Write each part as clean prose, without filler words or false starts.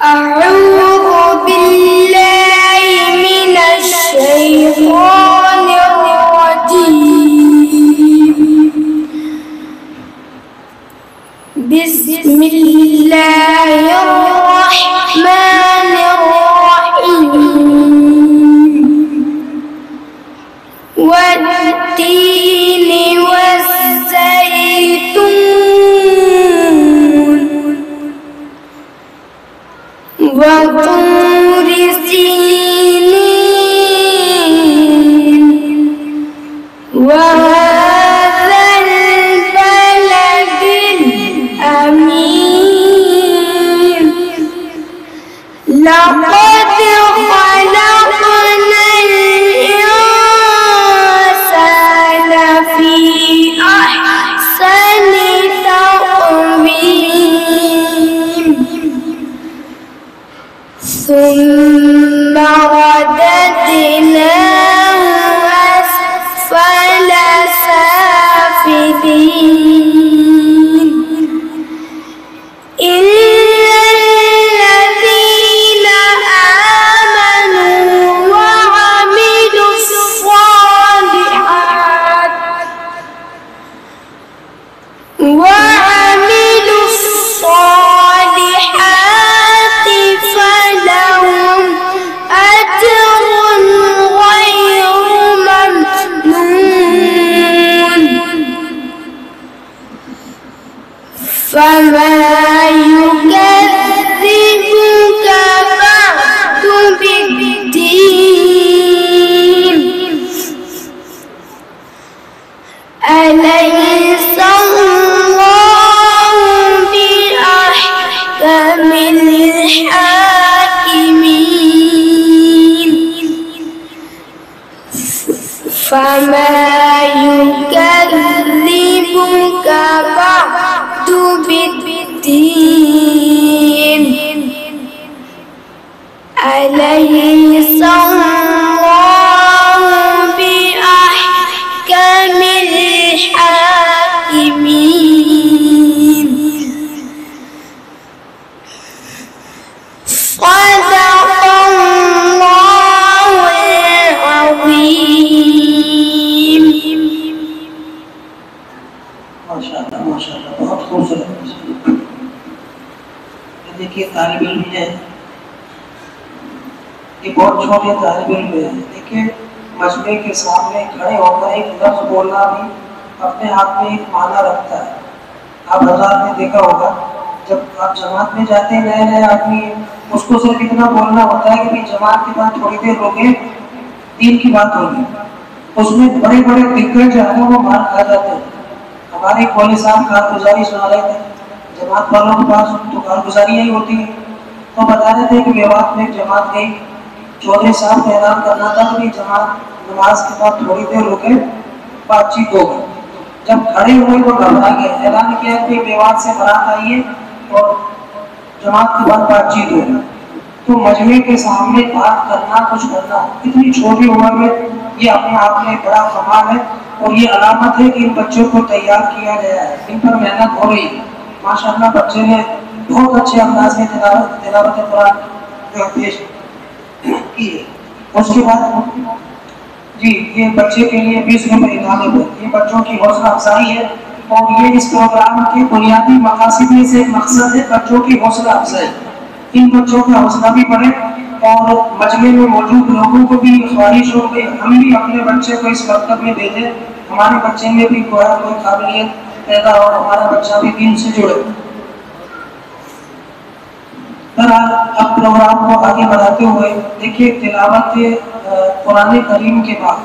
أعوذ بالله من الشيطان الرجيم. بسم الله الرحمن الرحيم. والتين والزيتون وطور سينين وهذا البلد الأمين. لقد خلقنا الإنسان في أحسن تقويم ثم رددناه أسفل سافلين إلا الذين آمنوا وعملوا الصالحات فلهم أجر غير ممنون. فما يكذبك بعد بالدين. أليس الله بأحكم الحاكمين. فما يكذبك بعد بالدين. أليس الله بأحكم الحاكمين. صدق الله العظيم. ماشاءاللہ ماشاءاللہ بہت خوبصورت. دیکھیے طالب علم ہے، یہ بہت چھوٹے طالب علم ہے. دیکھیے مجمع کے سامنے کھڑے ہو کر ایک لفظ بولنا بھی اپنے آپ میں ایک معنی رکھتا ہے. آپ حضرات نے دیکھا ہوگا جب آپ جماعت میں جاتے ہیں نئے نئے آدمی، اس کو صرف اتنا بولنا ہوتا ہے کہ جماعت کے بعد تھوڑی دیر روکے، دین کی بات ہوگی. اس میں بڑے بڑے دکھ جو ہے وہ مار کھا جاتے ہیں. ہمارے کالج صاحب کارگزاری سنا رہے تھے، جماعت والوں کے پاس تو کارگزاری ہی ہوتی ہے. تو بتا رہے تھے کہ میوات میں جماعت گئی، چودھری صاحب کا اعلان کرنا تھا کہ جماعت نماز کے بعد تھوڑی دیر رکے، بات چیت ہو گئی. جب کھڑے ہوئے تو گھبرا گئے، اعلان کیا کہ میوات سے برات آئیے اور جماعت کے بعد بات چیت ہوگی. تو مجمع کے سامنے بات کرنا، کچھ کرنا اتنی چھوٹی عمر میں، یہ اپنے آپ میں بڑا کمال ہے. اور یہ علامت ہے کہ ان بچوں کو تیار کیا گیا ہے، ان پر محنت ہو رہی ہے. ماشاءاللہ بچے نے بہت اچھے انداز میں تلاوت قرآن پیش کی ہے. اس کے بعد جی یہ بچے کے لیے 20 روپے انعام ہے. یہ بچوں کی حوصلہ افزائی ہے اور یہ اس پروگرام کے بنیادی مقاصد میں سے ایک مقصد ہے بچوں کی حوصلہ افزائی. ان بچوں کا حوصلہ بھی بڑھے اور مجمع میں موجود لوگوں کو بھی خواہش ہو کہ ہم بھی اپنے بچے کو اس مکتب میں بھیجیں، ہمارے بچے میں بھی کوئی قابلیت پیدا ہو، ہمارا بچہ بھی دین سے جڑے. اب پروگرام کو آگے بڑھاتے ہوئے دیکھیے تلاوت قرآن کریم کے بعد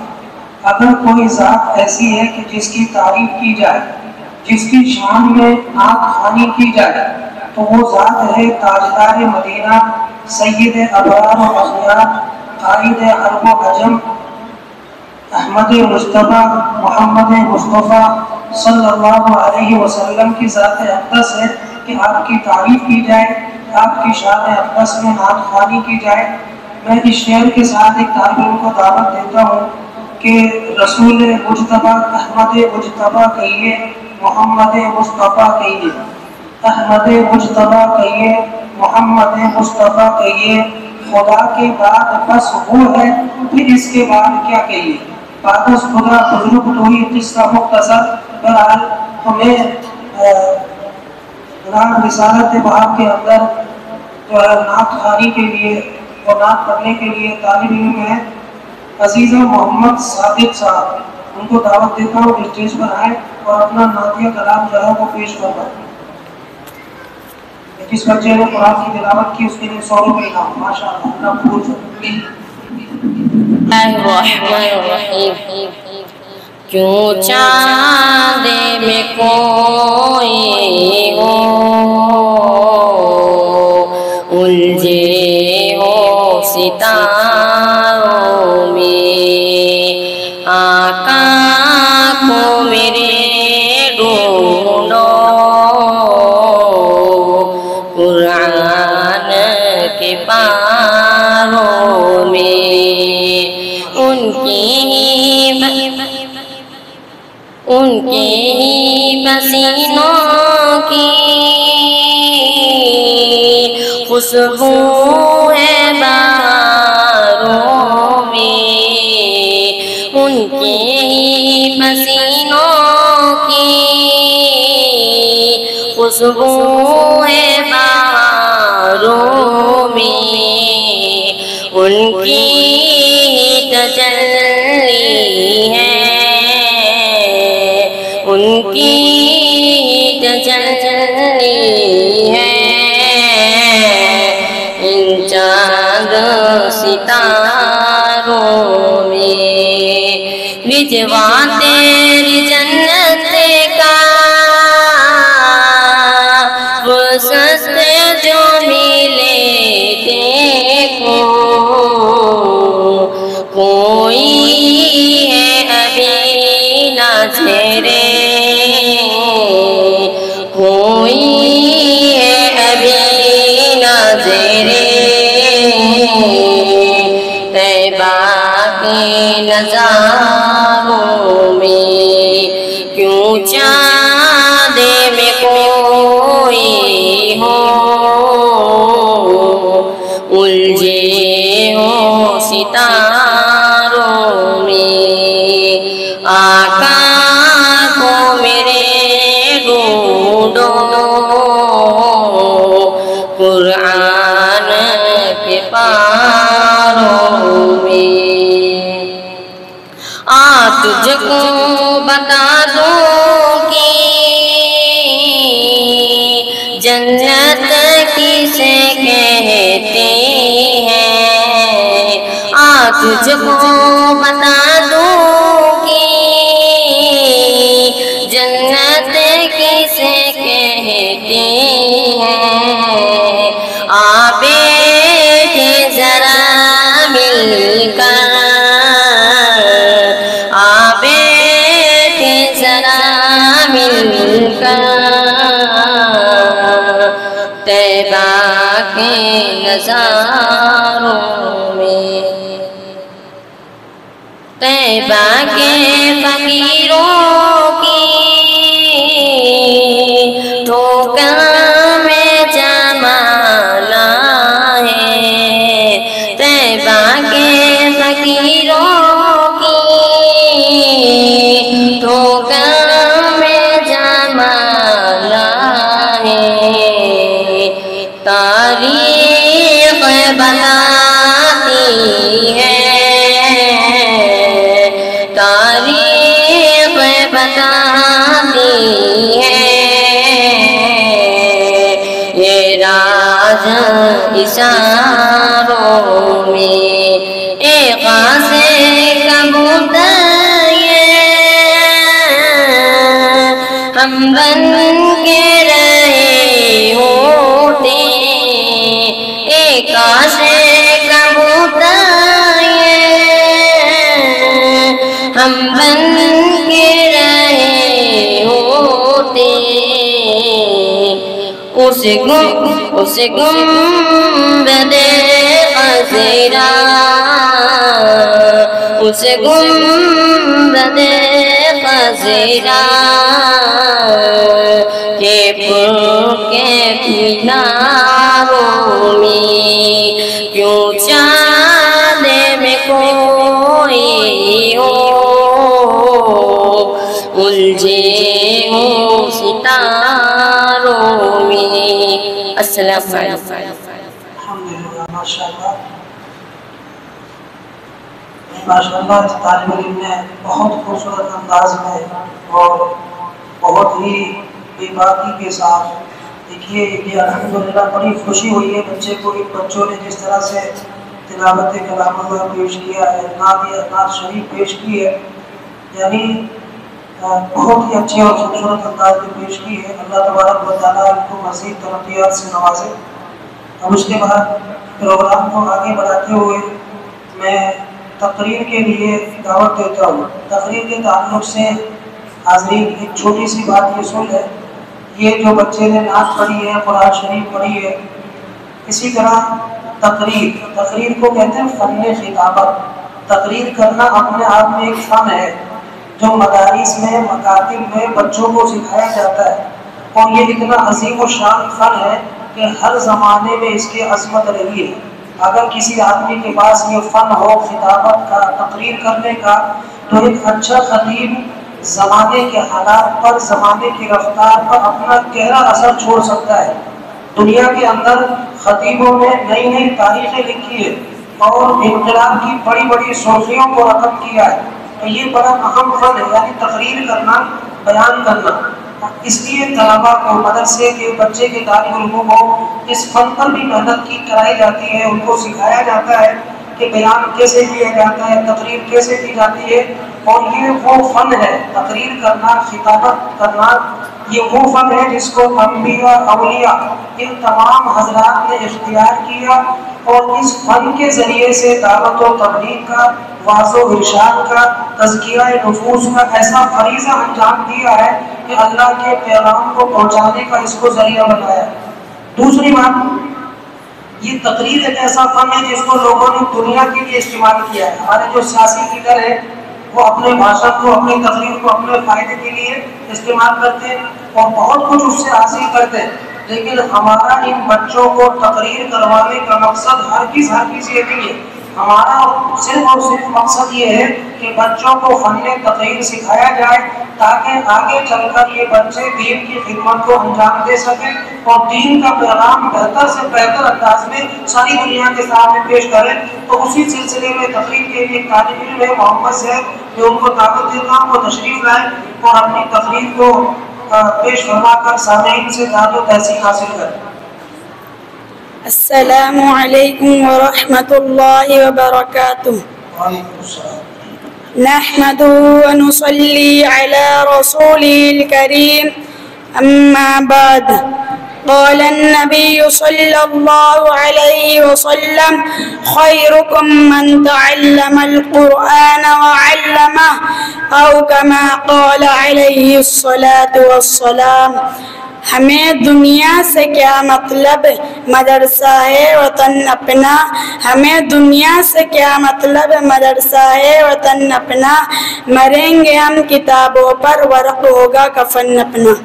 اگر کوئی ذات ایسی ہے کہ جس کی تعریف کی جائے، جس کی شان میں نعت خوانی کی جائے، تو وہ ذات ہے تاجدار مدینہ، سید ابرار و اخیار، قائد عرب و عجم، احمد مصطفیٰ محمد مصطفیٰ صلی اللہ علیہ وسلم کی ذات اقدس ہے کہ آپ کی تعریف کی جائے، آپ کی شان اقدس میں نعت خوانی کی جائے. میں اس شعر کے ساتھ ایک طالب علم کو دعوت دیتا ہوں کہ رسول مجتبیٰ احمد مجتبیٰ کہیے، محمد مصطفیٰ کہیے، احمد مجتبیٰ کہیے، محمد مصطفیٰ کہیے، خدا کے بعد بس وہ ہے، پھر اس کے بعد کیا کہیے؟ پادس خدا بزرگ دوئی قصہ مختصر. بہرحال ہمیں نام رسالت بہار کے اندر جو ہے نعت خوانی کے لیے اور نعت پڑھنے کے لیے طالب علم ہیں عزیز محمد صادق صاحب، ان کو دعوت دیتا ہوں اسٹیج پر آئیں اور اپنا نعتیہ کلام جو ہے وہ پیش کروائیں. جس بچے نے قرآن کی تلاوت کی اس کے لیے 100 روپے انعام. ماشاء اللہ، اللہ قبول کرے. الرحمن الرحیم. کیوں چاند میں کوئی ہو الجھے ہو ستاروں میں، آقا کو میرے ڈھونڈو قرآن کے پاروں میں. ان کی پسینوں کی خوشبو ہے بہاروں میں. ان کے پسینوں کی خوشبو ہے بہاروں میں. ان کی تجلی ہے، ان کی تجلی ہے ان چاند ستاروں میں. رضوان تیری جنت کا وسط جو ملے دیکھو، کوئی ہے ابھی ناظرے، کوئی ہے ابھی ناظرے طیبہ کے نظاروں میں. کیوں چاند میں کوئی ہو الجھے ہو ستاروں میں، آقا کو میرے ڈھونڈو قرآن کے پاروں میں. تجھ کو بتا دوں کہ جنت کسے کہتے ہیں. تجھ کو بتا دوں کہ جنت کسے کہتے ہیں. بیٹھے ذرا مل کر، بیٹھے ذرا مل کر طیبہ کے نظاروں میں. طیبہ کے فقیروں کی ٹھوکر میں جمال ہے. طیبہ کے فقیروں کی ٹھوکر میں جمال ہے. تاریخ بتاتی ہے، تاریخ بتاتی ہے یہ راز اشاروں میں. ایک سے کبوتر ہم بن کے رہے ہوتے، ایک سے کبوتر ہم بن کے رہے ہوتے. اس گنبد خضرا، اس گنبد خضرا کے پر کے مینار رومی کیوں چاند میں کوئی ہو الجھے ہوں ستاروں میں. السلام علیکم. الحمدللہ. ماشاءاللہ اس طالب علم نے بہت خوبصورت انداز میں اور بہت ہی بے باکی کے ساتھ دیکھیے یہ الحمدللہ بڑی خوشی ہوئی ہے بچوں نے جس طرح سے تلاوت کلام اللہ پیش کیا ہے، نعت شریف پیش کی ہے، یعنی بہت ہی اچھے اور خوبصورت انداز میں پیش کی ہے. اللہ تبارک و تعالیٰ ان کو مزید ترقیات سے نوازے. اب اس کے بعد پروگرام کو آگے بڑھاتے ہوئے میں تقریر کے لیے دعوت دیتا ہوں. تقریر کے تعلق سے حاضرین ایک چھوٹی سی بات یہ سن ہے، یہ جو بچے نے نعت پڑھی ہے، قرآن شریف پڑھی ہے، اسی طرح تقریر کو کہتے ہیں فن خطابت. تقریر کرنا اپنے آپ میں ایک فن ہے جو مدارس میں مکاتب میں بچوں کو سکھایا جاتا ہے، اور یہ اتنا عظیم و شان فن ہے کہ ہر زمانے میں اس کی عظمت رہی ہے. اگر کسی آدمی کے پاس یہ فن ہو خطابت کا، تقریر کرنے کا، تو ایک اچھا خطیب زمانے کے حالات پر، زمانے کی رفتار پر اپنا گہرا اثر چھوڑ سکتا ہے. دنیا کے اندر خطیبوں نے نئی نئی تاریخیں لکھی ہے اور انقلاب کی بڑی بڑی صوفیوں کو رقم کیا ہے. تو یہ بڑا اہم فن ہے، یعنی تقریر کرنا، بیان کرنا. اس لیے طلباء کو، مدرسے کے بچے کے طالب علموں کو اس فن پر بھی محنت کرائی جاتی ہے، ان کو سکھایا جاتا ہے کہ بیان کیسے کیا جاتا ہے، تقریر کیسے کی جاتی ہے. اور یہ وہ فن ہے، تقریر کرنا، خطابت کرنا، یہ وہ فن ہے جس کو انبیاء، اولیاء، ان تمام حضرات نے اختیار کیا، اور اس فن کے ذریعے سے دعوت و تبلیغ کا، واعظ و ارشاد کا، تزکیہ نفوس کا ایسا فریضہ انجام دیا ہے کہ اللہ کے پیغام کو پہنچانے کا اس کو ذریعہ بنایا. دوسری بات، یہ تقریر ایک ایسا فن ہے جس کو لوگوں نے دنیا کے لیے استعمال کیا ہے. ہمارے جو سیاسی لیڈر ہیں وہ اپنے بھاشن کو، اپنی تقریر کو اپنے فائدے کے لیے استعمال کرتے ہیں اور بہت کچھ اس سے حاصل کرتے ہیں. لیکن ہمارا ان بچوں کو تقریر کروانے کا مقصد ہرگز یہ نہیں ہے. ہمارا صرف اور صرف مقصد یہ ہے کہ بچوں کو فن تقریر سکھایا جائے تاکہ آگے چل کر یہ بچے دین کی خدمت کو انجام دے سکیں اور دین کا پیغام بہتر سے بہتر انداز میں ساری دنیا کے سامنے پیش کریں. تو اسی سلسلے میں تقریر کے لیے طالب علم ہے محمد صاحب، میں ان کو دعوت دیتا ہوں وہ تشریف لائیں اور اپنی تقریر کو پیش فرما کر سامعین سے داد و تحسین حاصل کریں. السلام علیکم ورحمۃ اللہ وبرکاتہ. وعلیکم السلام. نحمده ونصلي على رسوله الكريم أما بعد. قال النبي صلى الله عليه وسلم خيركم من تعلم القرآن وعلمه أو كما قال عليه الصلاة والسلام. ہمیں دنیا سے کیا مطلب، مدرسہ ہے وطن اپنا. ہمیں دنیا سے کیا مطلب، مدرسہ ہے وطن اپنا. مریں گے ہم کتابوں پر، ورق ہوگا کفن اپنا.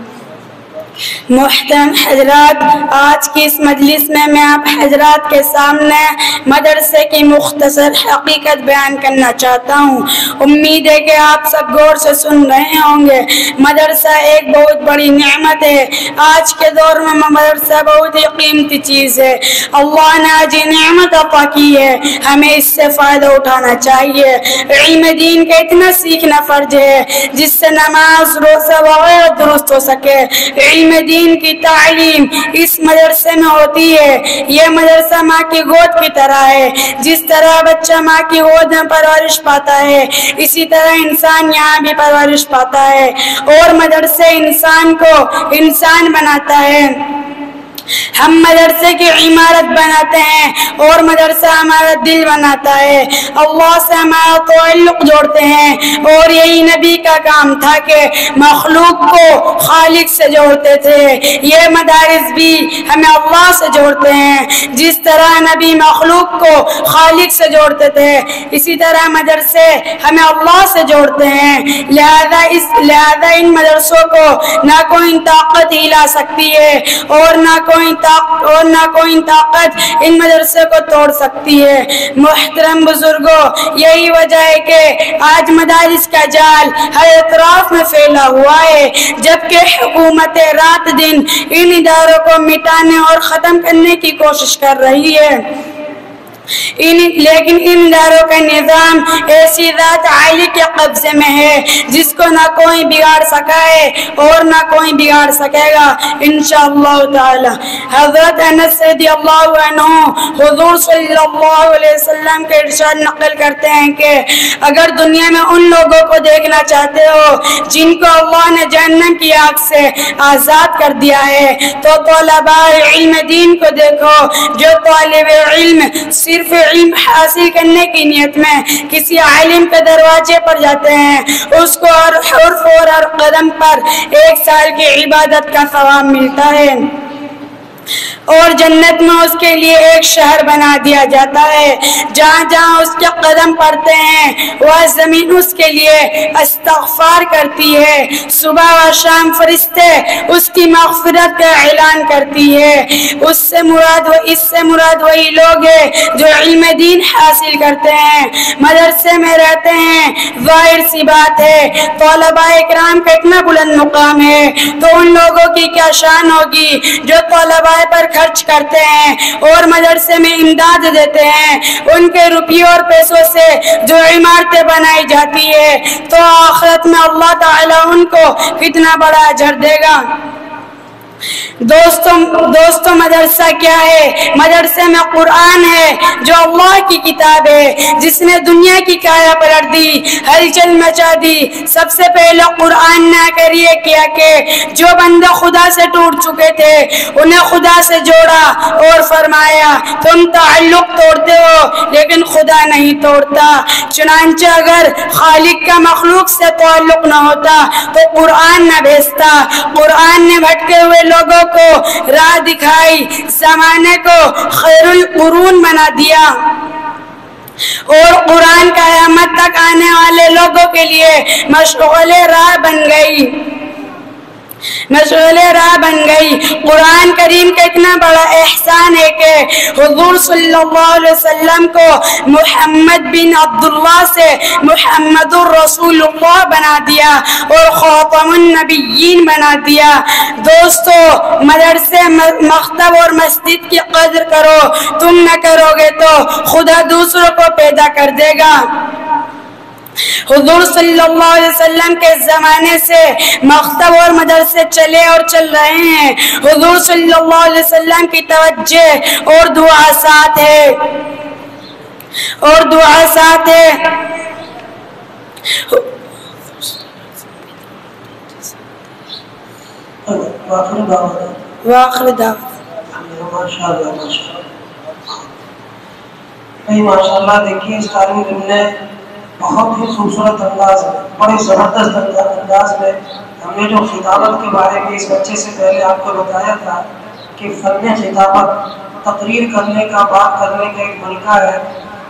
محترم حضرات، آج کی اس مجلس میں آپ حضرات کے سامنے مدرسے کی مختصر حقیقت بیان کرنا چاہتا ہوں. امید ہے کہ آپ سب غور سے سن رہے ہوں گے. مدرسہ ایک بہت بڑی نعمت ہے. آج کے دور میں مدرسہ بہت ہی قیمتی چیز ہے. اللہ نے آج یہ نعمت عطا کی ہے، ہمیں اس سے فائدہ اٹھانا چاہیے. علم دین کا اتنا سیکھنا فرض ہے جس سے نماز، روزہ وغیرہ درست ہو سکے. علم دین کی تعلیم اس مدرسے میں ہوتی ہے. یہ مدرسہ ماں کی گود کی طرح ہے. جس طرح بچہ ماں کی گود میں پرورش پاتا ہے، اسی طرح انسان یہاں بھی پرورش پاتا ہے. اور مدرسے انسان کو انسان بناتا ہے. ہم مدرسے کی عمارت بناتے ہیں اور مدرسہ ہمارا دل بناتا ہے. اللہ سے ہمارا تعلق جوڑتے ہیں، اور یہی نبی کا کام تھا کہ مخلوق کو خالق سے جوڑتے تھے. یہ مدارس بھی ہمیں اللہ سے جوڑتے ہیں. جس طرح نبی مخلوق کو خالق سے جوڑتے تھے، اسی طرح مدرسے ہمیں اللہ سے جوڑتے ہیں. لہذا ان مدرسوں کو نہ کوئی طاقت ہلا سکتی ہے اور نہ کوئی طاقت ان مدرسے کو توڑ سکتی ہے۔ محترم بزرگوں، یہی وجہ ہے کہ آج مدارس کا جال ہر اطراف میں پھیلا ہوا ہے، جبکہ حکومت رات دن ان اداروں کو مٹانے اور ختم کرنے کی کوشش کر رہی ہے، لیکن ان اداروں کا نظام ایسی ذات عالی کے قبضے میں ہے جس کو نہ کوئی بگاڑ سکا ہے اور نہ کوئی بگاڑ سکے گا انشاءاللہ تعالی۔ حضرت انس رضی اللہ عنہ حضور صلی اللہ علیہ وسلم کے ارشاد نقل کرتے ہیں کہ اگر دنیا میں ان لوگوں کو دیکھنا چاہتے ہو جن کو اللہ نے جہنم کی آگ سے آزاد کر دیا ہے تو طلباء علم دین کو دیکھو، جو طالب علم صرف علم حاصل کرنے کی نیت میں کسی عالم کے دروازے پر جاتے ہیں، اس کو ہر حرف اور ہر قدم پر 1 سال کی عبادت کا ثواب ملتا ہے اور جنت میں اس کے لیے ایک شہر بنا دیا جاتا ہے۔ جہاں جہاں اس کے قدم پڑتے ہیں وہ زمین اس کے لیے استغفار کرتی ہے، صبح و شام فرشتے اس کی مغفرت کا اعلان کرتی ہے۔ اس سے مراد وہی لوگ ہیں جو علم دین حاصل کرتے ہیں، مدرسے میں رہتے ہیں۔ ظاہر سی بات ہے طلباء اکرام کا اتنا بلند مقام ہے تو ان لوگوں کی کیا شان ہوگی جو طلباء پر خرچ کرتے ہیں اور مدرسے میں امداد دیتے ہیں۔ ان کے روپیوں اور پیسوں سے جو عمارتیں بنائی جاتی ہے تو آخرت میں اللہ تعالی ان کو کتنا بڑا اجر دے گا۔ دوستو مدرسہ کیا ہے؟ مدرسے میں قرآن ہے جو اللہ کی کتاب ہے جس نے دنیا کی کایا پلٹ دی، ہلچل مچا دی۔ سب سے پہلے قرآن نے کر یہ کیا کہ جو بندے خدا سے ٹوٹ چکے تھے انہیں خدا سے جوڑا اور فرمایا تم تعلق توڑتے ہو لیکن خدا نہیں توڑتا۔ چنانچہ اگر خالق کا مخلوق سے تعلق نہ ہوتا تو قرآن نہ بھیجتا۔ قرآن نے بھٹکے ہوئے لوگوں کو راہ دکھائی، زمانے کو خیر القرون بنا دیا اور قرآن قیامت تک آنے والے لوگوں کے لیے مشغول راہ بن گئی۔ قرآن کریم کا اتنا بڑا احسان ہے کہ حضور صلی اللہ علیہ وسلم کو محمد بن عبداللہ سے محمد الرسول اللہ بنا دیا اور خاتم النبیین بنا دیا۔ دوستو مدرسے، مکتب اور مسجد کی قدر کرو، تم نہ کرو گے تو خدا دوسروں کو پیدا کر دے گا۔ حضور صلی اللہ علیہ وسلم کے زمانے سے مکتب اور مدرسے چلے اور چل رہے ہیں۔ حضور صلی اللہ علیہ وسلم کی توجہ اور دعا ساتھ ہے واخر دعوت ماشاءاللہ۔ دیکھیے اس طالب علم نے بہت ہی خوبصورت انداز میں، بڑے زبردست انداز میں ہم نے جو خطابت کے بارے میں اس بچے سے پہلے آپ کو بتایا تھا کہ فن خطابت تقریر کرنے کا، بات کرنے کا ایک ملکہ ہے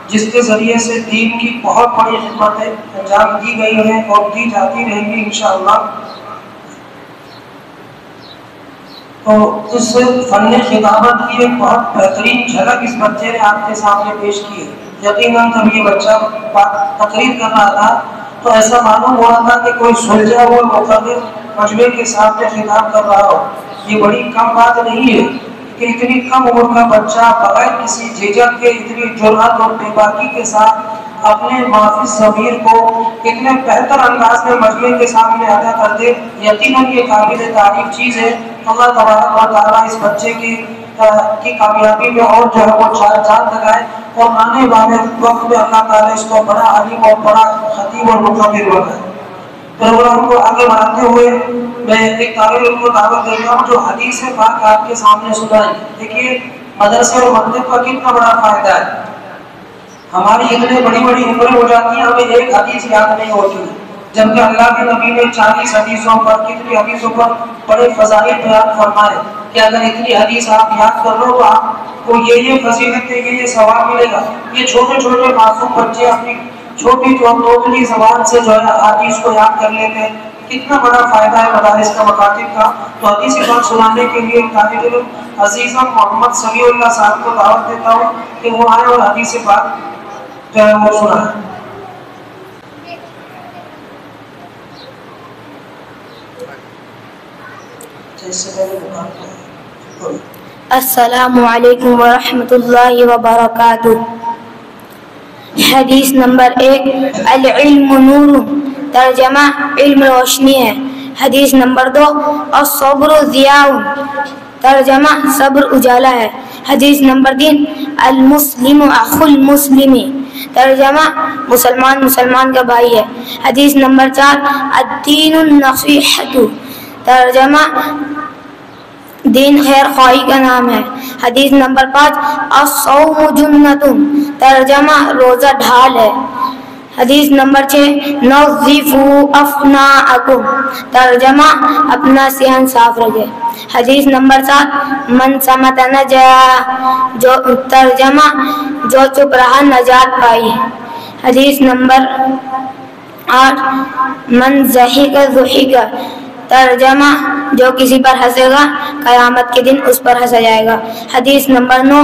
جس کے ذریعے سے دین کی بہت بڑی خدمتیں انجام دی گئی ہیں اور دی جاتی رہیں گی انشاءاللہ۔ تو اس فن خطابت کی ایک بہت بہترین جھلک اس بچے نے آپ کے سامنے پیش کی ہے۔ یقیناً جب یہ بچہ تقریر کر رہا تھا تو ایسا معلوم ہو رہا تھا کہ کوئی سلجھا ہوا مقرر مجمع کے سامنے خطاب کر رہا ہو۔ یہ بڑی کم بات نہیں ہے کہ اتنی کم عمر کا بچہ بغیر کسی جھجک کے اتنی جرأت اور بے باکی کے ساتھ اپنے محافظ ضمیر کو اتنے بہتر انداز میں مجمع کے سامنے ادا کر دے۔ یقیناً یہ قابل تعریف چیز ہے۔ اللہ تبارک و تعالیٰ اس بچے کی کامیابی میں اور جو ہے وہ چاند لگائے اور آنے والے وقت میں اللہ تعالیٰ اس کو بڑا عالم اور بڑا خطیب اور مقبر بنائے۔ پروگرام کو آگے بڑھاتے ہوئے میں ایک طالب علم کو دعوت دے رہا ہوں جو حدیث پاک آپ کے سامنے سنائیں۔ دیکھیے مدرسے اور مکتب کا کتنا بڑا فائدہ ہے۔ ہماری اتنے بڑی بڑی عمریں ہو جاتی ہیں ہمیں ایک حدیث یاد نہیں ہوتی، جبکہ اللہ کے نبی نے 40 حدیثوں پر، کتنی حدیثوں پر بڑے فضائل بیان فرمائے کہ اگر اتنی حدیث آپ یاد کر لو تو آپ کو یہ فضیلت ہے، یہ ثواب ملے گا۔ یہ چھوٹے چھوٹے معصوم بچے اپنی چھوٹی توتلی زبان سے جو ہے حدیث کو یاد کر لیتے ہیں، کتنا بڑا فائدہ ہے مدارس کا مکاتب کا. تو حدیث پاک سنانے کے لیے طالب علم عزیزم محمد سمیع اللہ صاحب کو دعوت دیتا ہوں کہ وہ آئے اور حدیث پاک جو ہے وہ سنائیں. السلام علیکم ورحمۃ اللہ وبرکاتہ. حدیث نمبر 1 العلم نور، ترجمہ علم روشنی ہے. حدیث نمبر 2 الصبر ضیاء، ترجمہ صبر اجالا ہے. حدیث نمبر 3 المسلم اخو المسلم، ترجمہ مسلمان مسلمان کا بھائی ہے. حدیث نمبر 4 الدین النصیحۃ، ترجمہ دین خیر خواہی کا نام ہے. حدیث نمبر 5 الصوم جنۃ، ترجمہ روزہ ڈھال ہے. حدیث نمبر 6 نظفوا افناءکم، ترجمہ اپنا صحن صاف رکھے. حدیث نمبر 7 من صمت نجا، جو ترجمہ جو چپ رہا نجات پائی. حدیث نمبر 8 من ضحک ضحک، ترجمہ جو کسی پر ہنسے گا قیامت کے دن اس پر ہنسا جائے گا. حدیث نمبر 9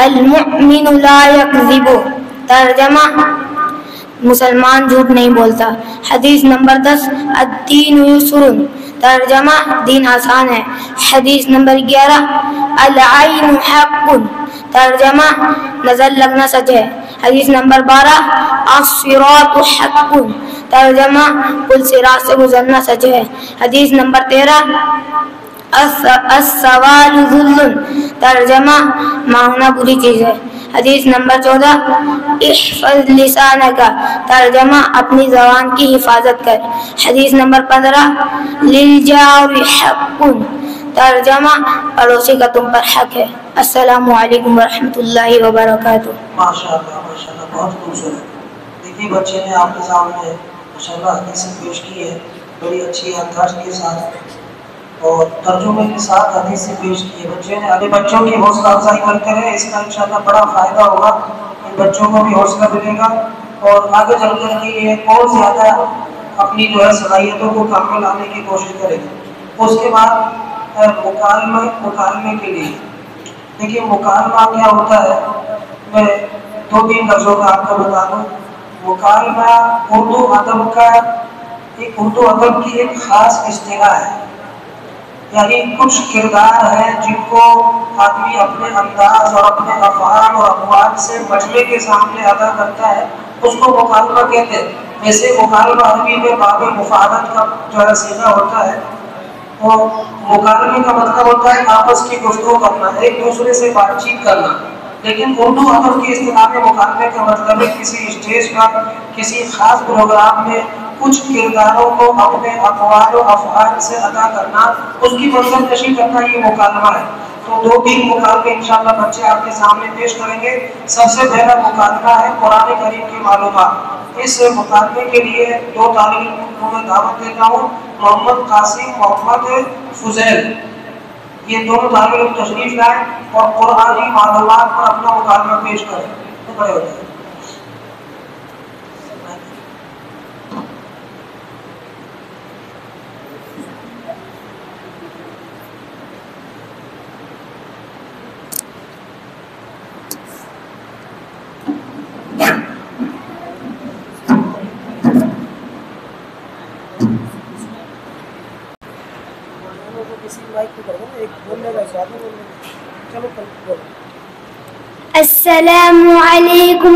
المؤمن لا یکذب، ترجمہ مسلمان جھوٹ نہیں بولتا. حدیث نمبر 10 الدین یسر، ترجمہ دین آسان ہے. حدیث نمبر 11 العین حق، ترجمہ نظر لگنا سچ ہے. حدیث نمبر 12 الصراط حق، ترجمہ پل صراط سے گزرنا سچ ہے. حدیث نمبر 13 السوال ذل، ترجمہ مانگنا بری چیز ہے. حدیث نمبر 14 احفظ لسانک، ترجمہ اپنی زبان کی حفاظت کر. حدیث نمبر 15 للجار حق، ترجمہ پڑوسی کا تم پر حق ہے. السلام علیکم ورحمۃ اللہ وبرکاتہ. ماشاءاللہ ماشاءاللہ بہت خوبصورت. دیکھیے بچے نے آپ کے سامنے ماشاءاللہ حدیث پیش کی ہے بڑی اچھی یادداشت کے ساتھ اور ترجمے کے ساتھ حدیث پیش کی ہے. بچے نے اپنے بچوں کی حوصلہ افزائی کرتے رہے، اس کا انشاءاللہ بڑا فائدہ ہوگا. ان بچوں کو بھی حوصلہ ملے گا اور آگے چل کر کے یہ اور زیادہ اپنی جو ہے صلاحیتوں کو کام میں لانے کی کوشش کرے گا. اس کے بعد مکالمے کے لیے دیکھیے مکالمہ کیا ہوتا ہے، میں 2-3 لفظوں کا آپ کو بتا دوں. مکالمہ اردو ادب کی ایک خاص اصطلاح ہے. یعنی کچھ کردار ہیں جن کو آدمی اپنے انداز اور اپنے افعال اور اقوال سے مجمع کے سامنے ادا کرتا ہے، اس کو مکالمہ کہتے ہیں. جیسے مکالمہ عربی میں باب مفادات کا جو ہے صیغہ ہوتا ہے، وہ مکالمے کا مطلب ہوتا ہے آپس کی گفتگو کرنا، ایک دوسرے سے بات چیت کرنا. لیکن اردو ادب کی اصطلاح میں مکالمے کا مطلب ہے کسی اسٹیج پر کسی خاص پروگرام میں کچھ کرداروں کو اپنے اقوال و افعال سے ادا کرنا، اس کی منظر کشی کرنا، یہ مکالمہ ہے. تو 2-3 مکالمے انشاءاللہ بچے آپ کے سامنے پیش کریں گے. سب سے پہلا مکالمہ ہے قرآن کریم کی معلومات. اس مکالمے کے لیے 2 طالب علموں کو میں دعوت دیتا ہوں، محمد قاسم، محمد فضیل. یہ دونوں طالب علم تشریف لائیں اور قرآنی معلومات پر اپنا مکالمہ پیش کریں. تو بڑے ہو جائیں. السلام علیکم.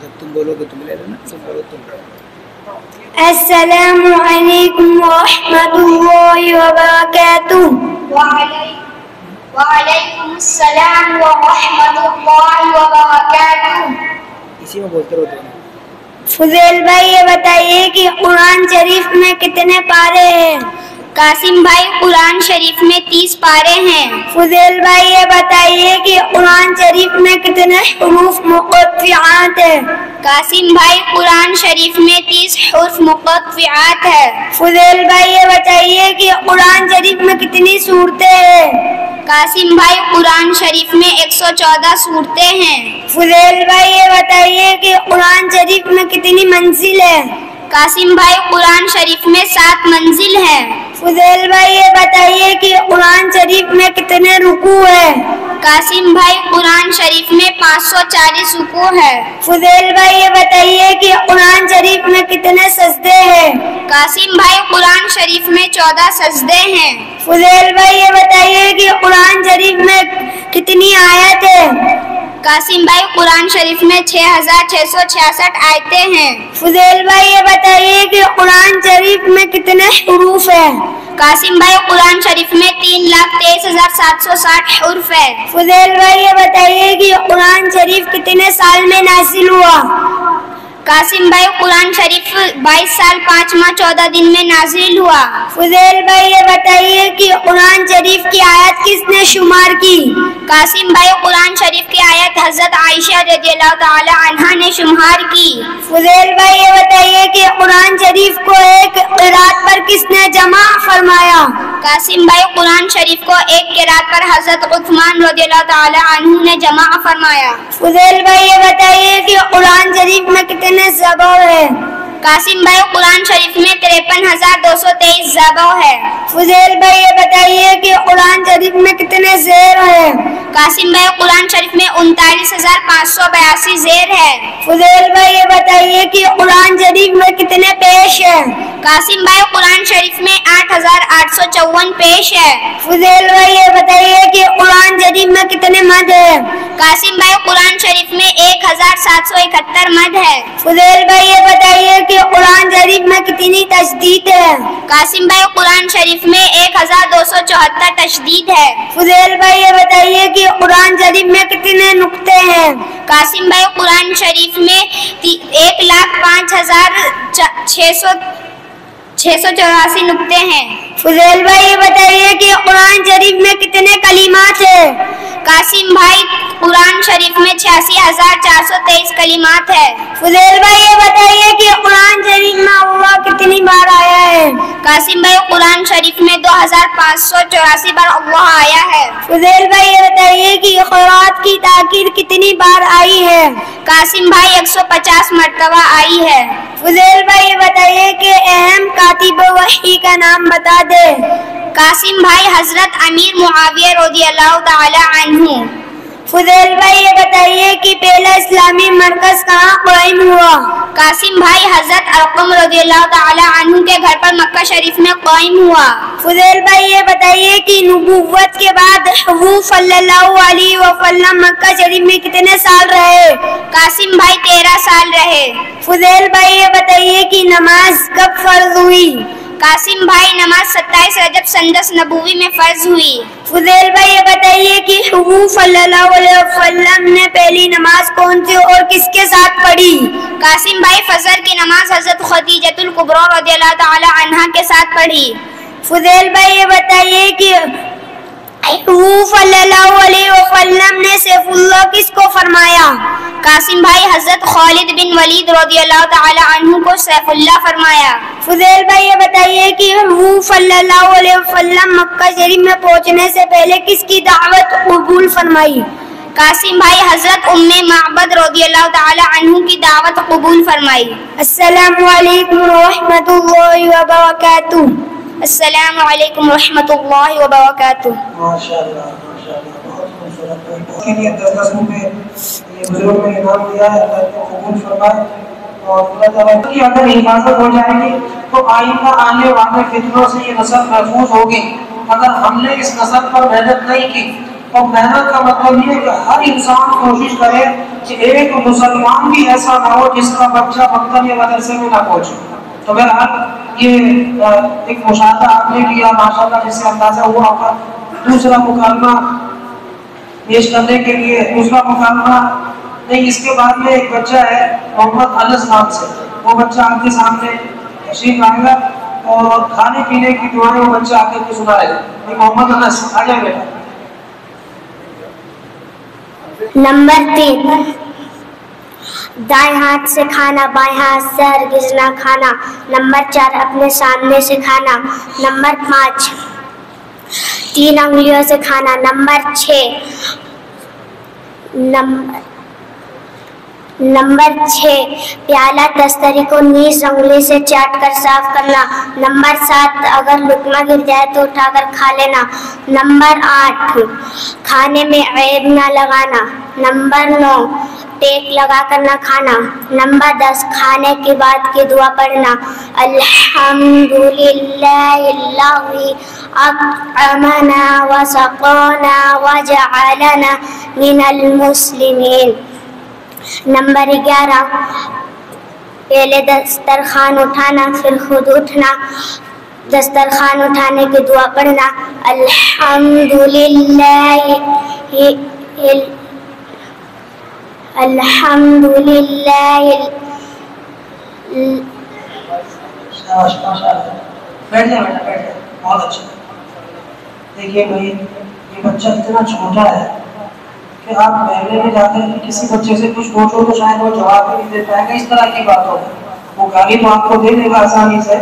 جب تم بولو گے تم لے لینا، تم بولو تم لے. السلام علیکم ورحمۃ اللہ وبرکاتہ. وعلیکم السلام ورحمۃ اللہ وبرکاتہ. اسی میں بولتے رہو دونوں. فضیل بھائی یہ بتائیے کہ قرآن شریف میں کتنے پارے ہیں؟ قاسم بھائی قرآن شریف میں 30 پارے ہیں. فضیل بھائی یہ بتائیے کہ قرآن شریف میں کتنے حروف مقطعات ہیں؟ قاسم بھائی قرآن شریف میں 30 حروف مقطعات ہے. فضیل بھائی یہ بتائیے کہ قرآن شریف میں کتنی سورتیں ہیں؟ قاسم بھائی قرآن شریف میں 114 صورتیں ہیں۔ فضیل بھائی یہ بتائیے کہ قرآن شریف میں کتنی منزل ہے؟ قاسم بھائی قرآن شریف میں 7 منزل ہے۔ فضیل بھائی یہ بتائیے کہ قرآن شریف میں کتنے رکوع ہے؟ قاسم بھائی قرآن شریف میں 540 رکوع ہے۔ فضیل بھائی یہ بتائیے کہ قرآن شریف میں کتنے سجدے ہیں؟ قاسم بھائی قرآن شریف میں 14 سجدے ہیں۔ فضیل بھائی یہ بتائیے کہ قرآن شریف میں کتنی آیت ہے؟ قاسم بھائی قرآن شریف میں 6666 آیتیں ہیں۔ فضیل بھائی یہ بتائیے کہ قرآن شریف میں کتنے حروف ہیں؟ قاسم بھائی قرآن شریف میں 3,23,760 حروف ہے۔ فضیل بھائی یہ بتائیے کہ قرآن شریف کتنے سال میں نازل ہوا؟ قاسم بھائی قرآن شریف 22 سال 5 ماہ 14 دن میں نازل ہوا۔ فضیل بھائی یہ بتائیے کہ قرآن شریف کی آیت کس نے شمار کی؟ قاسم بھائی قرآن شریف کی آیت حضرت عائشہ رضی اللہ تعالی عنہا نے شمار کی۔ فضیل بھائی یہ بتائیے کہ قرآن شریف کو ایک قرات پر کس نے جمع فرمایا؟ قاسم بھائی قرآن شریف کو ایک قرات پر حضرت عثمان رضی اللہ تعالی عنہ نے جمع فرمایا۔ فضیل بھائی یہ بتائیے کہ قرآن شریف میں کتنے زبور ہے؟ قاسم بھائی قرآن شریف میں 53,223 زبور ہے۔ فضیل بھائی یہ بتائیے کہ قرآن شریف میں کتنے زیر ہے؟ قاسم بھائی قرآن شریف میں 39,582 زیر ہے۔ فضیل بھائی یہ بتائیے کہ قرآن شریف میں کتنے پیش ہے؟ قاسم بھائی قرآن شریف میں 8,854 پیش ہے۔ فضیل بھائی یہ بتائیے کہ قرآن شریف میں کتنے مد ہے؟ قاسم بھائی قرآن شریف میں 1,771 مد ہے۔ فضیل بھائی یہ بتائیے کہ قرآن شریف میں کتنی تشدید ہے؟ قاسم بھائی قرآن شریف میں 1,274 تشدید ہے۔ فضیل بھائی یہ بتائیے کہ قرآن شریف میں کتنے نقطے ہیں؟ قاسم بھائی قرآن شریف میں 1,05,684 نقطے ہیں۔ فضیل بھائی یہ بتائیے کہ قرآن شریف میں کتنے کلمات ہیں؟ قاسم بھائی قرآن شریف میں 86,423 کلمات ہے۔ فضیل بھائی یہ بتائیے کہ قرآن شریف میں اللہ کتنی بار آیا ہے؟ قاسم بھائی قرآن شریف میں 2,584 بار اللہ آیا ہے۔ فضیل بھائی یہ بتائیے کہ قرآن کی تاکید کتنی بار آئی ہے؟ قاسم بھائی 150 مرتبہ آئی ہے۔ فضیل بھائی یہ بتائیے کہ اہم کاتب وحی کا نام بتا دے۔ قاسم بھائی حضرت امیر معاویہ رضی اللہ تعالی عنہ۔ فضیل بھائی یہ بتائیے کہ پہلا اسلامی مرکز کہاں قائم ہوا؟ قاسم بھائی حضرت ارقم رضی اللہ تعالی عنہ کے گھر پر مکہ شریف میں قائم ہوا۔ فضیل بھائی یہ بتائیے کہ نبوت کے بعد حضور صلی اللہ علیہ وسلم مکہ شریف میں کتنے سال رہے؟ قاسم بھائی 13 سال رہے۔ فضیل بھائی یہ بتائیے کہ نماز کب فرض ہوئی؟ قاسم بھائی نماز 27 رجب سندس نبوی میں فرض ہوئی۔ فضیل بھائی یہ بتائیے کہ حضور صلی اللہ علیہ وسلم نے پہلی نماز کون سی اور کس کے ساتھ پڑھی؟ قاسم بھائی فجر کی نماز حضرت خدیجۃ الکبریٰ رضی اللہ تعالی عنہا کے ساتھ پڑھی۔ فضیل بھائی یہ بتائیے کہ حضور صلی اللہ علیہ وسلم نے سیف اللہ کس کو فرمایا؟ قاسم بھائی حضرت خالد بن ولید رضی اللہ تعالی عنہ کو سیف اللہ فرمایا۔ فضیل بھائی یہ بتائیے کہ حضور صلی اللہ علیہ وسلم مکہ شریف میں پہنچنے سے پہلے کس کی دعوت قبول فرمائی؟ قاسم بھائی حضرت معبد رضی اللہ تعالی عنہ کی دعوت قبول فرمائی۔ السلام علیکم ورحمۃ اللہ وبرکاتہ۔ السلام علیکم ورحمۃ اللہ وبرکاتہ۔ ماشاءاللہ ماشاءاللہ بہت خوبصورت ہے۔ اس کے لیے 10 میں یہ بزرگ نے انعام دیا ہے، اللہ کو قبول فرمائے اور اللہ تعالیٰ کی اگر حفاظت ہو جائے گی تو آئندہ آنے والے فتنوں سے یہ نسل محفوظ ہوگی۔ اگر ہم نے اس نسل پر محنت نہیں کی تو محنت کا مطلب یہ ہے کہ ہر انسان کوشش کرے کہ ایک مسلمان بھی ایسا نہ ہو جس کا بچہ مکتب یا مدرسے میں نہ پہنچے۔ تو بہرحال یہ ایک مشاہدہ آپ نے کیا ماشاءاللہ، جس سے اندازہ ہوا ہوگا۔ دوسرا مکالمہ پیش کرنے کے لیے دوسرا مکالمہ نہیں، اس کے بعد میں ایک بچہ ہے محمد انس نام سے، وہ بچہ آپ کے سامنے تشریف لائے گا اور کھانے پینے کی دعائیں وہ بچہ آ کے سنائے گا۔ محمد انس آ جائے بیٹا۔ نمبر 3، دائیں ہاتھ سے کھانا، بائیں ہاتھ سے ہرگز نہ کھانا۔ نمبر 4، اپنے سامنے سے کھانا۔ نمبر 5، 3 انگلیوں سے کھانا۔ نمبر 6 پیالہ دستری کو نیز انگلی سے چاٹ کر صاف کرنا۔ نمبر 7 اگر لقمہ گر جائے تو اٹھا کر کھا لینا۔ نمبر 8 کھانے میں عیب نہ لگانا۔ نمبر 9 ٹیک لگا کر نہ کھانا۔ نمبر 10 کھانے کے بعد کی دعا پڑھنا، الحمدللہ الذی اطعمنا وسقانا وجعلنا من المسلمین۔ نمبر 11 پہلے دسترخوان اٹھانا پھر خود اٹھنا۔ دسترخوان اٹھانے کی دعا پڑھنا، بیٹھ جائے بہت اچھا۔ دیکھیے بھائی یہ بچہ اتنا چھوٹا ہے کہ آپ محلے میں جاتے ہیں کسی بچے سے کچھ پوچھو تو شاید وہ جواب بھی نہیں دے پائے گا، اس طرح کی بات ہوگی۔ وہ گالی تو آپ کو دے دے گا آسانی سے،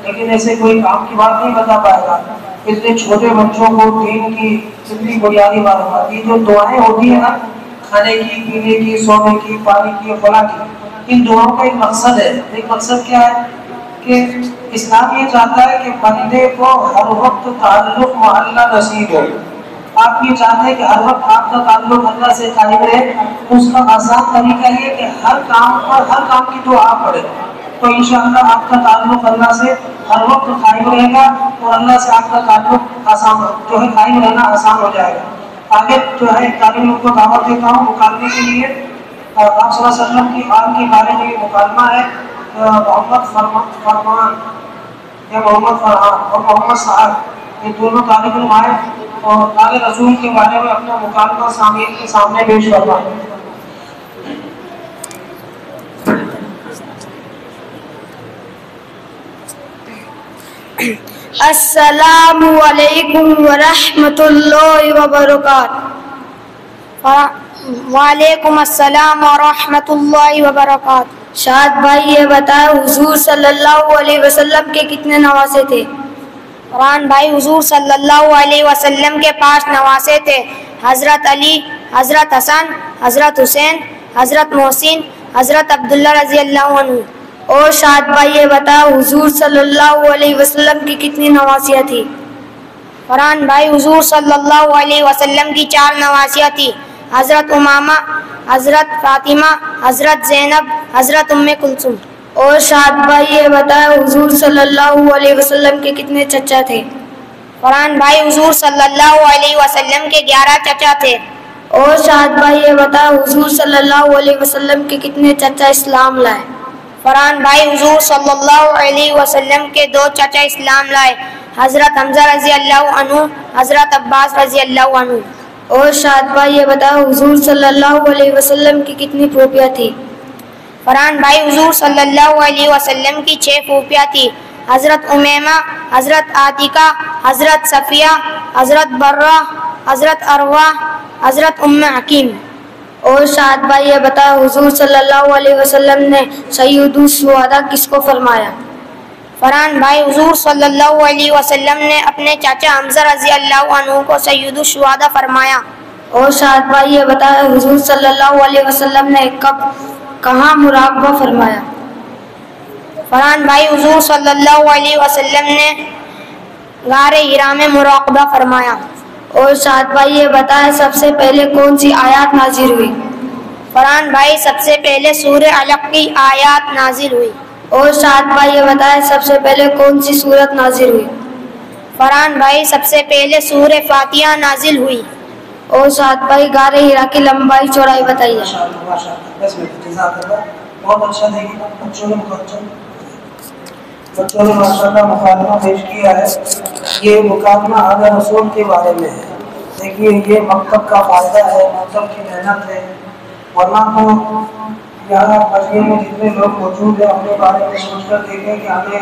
لیکن ایسے کوئی کام کی بات نہیں بتا پائے گا۔ اس لیے چھوٹے بچوں کو دین کی اتنی بنیادی معلومات، یہ جو دعائیں ہوتی ہیں نا، کھانے کی، پینے کی، سونے کی، پانی کی، فلاں کی، ان دعاؤں کا ایک مقصد ہے۔ ایک مقصد کیا ہے کہ اسلام یہ چاہتا ہے کہ بندے کو ہر وقت تعلق مع اللہ نصیب ہو۔ آپ یہ چاہتے ہیں کہ ہر وقت آپ کا تعلق اللہ سے قائم رہے، اس کا آسان طریقہ یہ کہ ہر کام کی دعا پڑھے، تو انشاءاللہ آپ کا تعلق اللہ سے ہر وقت قائم رہے گا اور اللہ سے آپ کا تعلق قائم رہنا آسان ہو جائے گا۔ آگے جو ہے طالب علم کو دعوت دیتا ہوں مکالمے کے لیے۔ آپ صلی اللہ علیہ وسلم کی آل کے بارے میں یہ مکالمہ ہے، محمد فرمان یا محمد فرحان اور محمد سعد، یہ دونوں طالب علم آئے اور آل رسول کے بارے میں اپنا مکالمہ سامعین کے سامنے پیش کرنا۔ السلام علیکم ورحمۃ اللہ وبرکاتہ۔ وعلیکم السلام ورحمۃ اللہ وبرکاتہ۔ شاد بھائی یہ بتائیں حضور صلی اللہ علیہ وسلم کے کتنے نواسے تھے؟ فرحان بھائی حضور صلی اللہ علیہ وسلم کے 5 نواسے تھے، حضرت علی، حضرت حسن، حضرت حسین، حضرت محسن، حضرت عبداللہ رضی اللہ عنہ۔ اور شاد بھائی یہ بتا حضور صلی اللہ علیہ وسلم کی کتنی نواسیاں تھی؟ فرحان بھائی حضور صلی اللہ علیہ وسلم کی 4 نواسیاں تھی، حضرت امامہ، حضرت فاطمہ، حضرت زینب، حضرت ام کلثوم۔ اور شاد بھائی یہ بتائے حضور صلی اللہ علیہ وسلم کے کتنے چچا تھے؟ فرحان بھائی حضور صلی اللہ علیہ وسلم کے 11 چچا تھے۔ اور شاد بھائی یہ بتائے حضور صلی اللہ علیہ وسلم کے کتنے چچا اسلام لائے؟ فرحان بھائی حضور صلی اللہ علیہ وسلم کے 2 چچا اسلام لائے، حضرت حمزہ رضی اللہ عنہ، حضرت عباس رضی اللہ عنہ۔ اور شاد بھائی یہ بتائے حضور صلی اللہ علیہ وسلم کی کتنی پھوپھیاں تھی؟ فرحان بھائی حضور صلی اللہ علیہ وسلم کی 6 پھوپھیاں تھی، حضرت امیمہ، حضرت عاتقہ، حضرت صفیہ، حضرت برہ، حضرت عروہ، حضرت ام حکیم۔ اور شاد بھائی یہ بتا حضور صلی اللہ علیہ وسلم نے سید الشہداء کس کو فرمایا؟ فرحان بھائی حضور صلی اللہ علیہ وسلم نے اپنے چاچا حمزہ رضی اللہ عنہ کو سید الشہداء فرمایا۔ اور شاد بھائی یہ بتا حضور صلی اللہ علیہ وسلم نے کب کہاں مراقبہ فرمایا؟ فرحان بھائی حضور صلی اللہ علیہ وسلم نے غار حرا میں مراقبہ فرمایا۔ اور شاد بھائی یہ بتائے سب سے پہلے کون سی آیات نازل ہوئی؟ فرحان بھائی سب سے پہلے سورہ علق کی آیات نازل ہوئی۔ اور شاد بھائی یہ بتائے سب سے پہلے کون سی سورت نازل ہوئی؟ فرحان بھائی سب سے پہلے سورہ فاتحہ نازل ہوئی۔ اور شاد بھائی غار حرا کی لمبائی چوڑائی بتائیے۔ بہت اچھا دیکھیے بچوں نے ماشاءاللہ مکالمہ پیش کیا ہے۔ یہ مکالمہ آل رسول کے بارے میں ہے۔ دیکھیے یہ مکتب کا فائدہ ہے، مکتب کی محنت ہے، ورنہ تو یہاں مجلس میں جتنے لوگ موجود ہیں اپنے بارے میں سوچ کر دیکھیں کہ ہمیں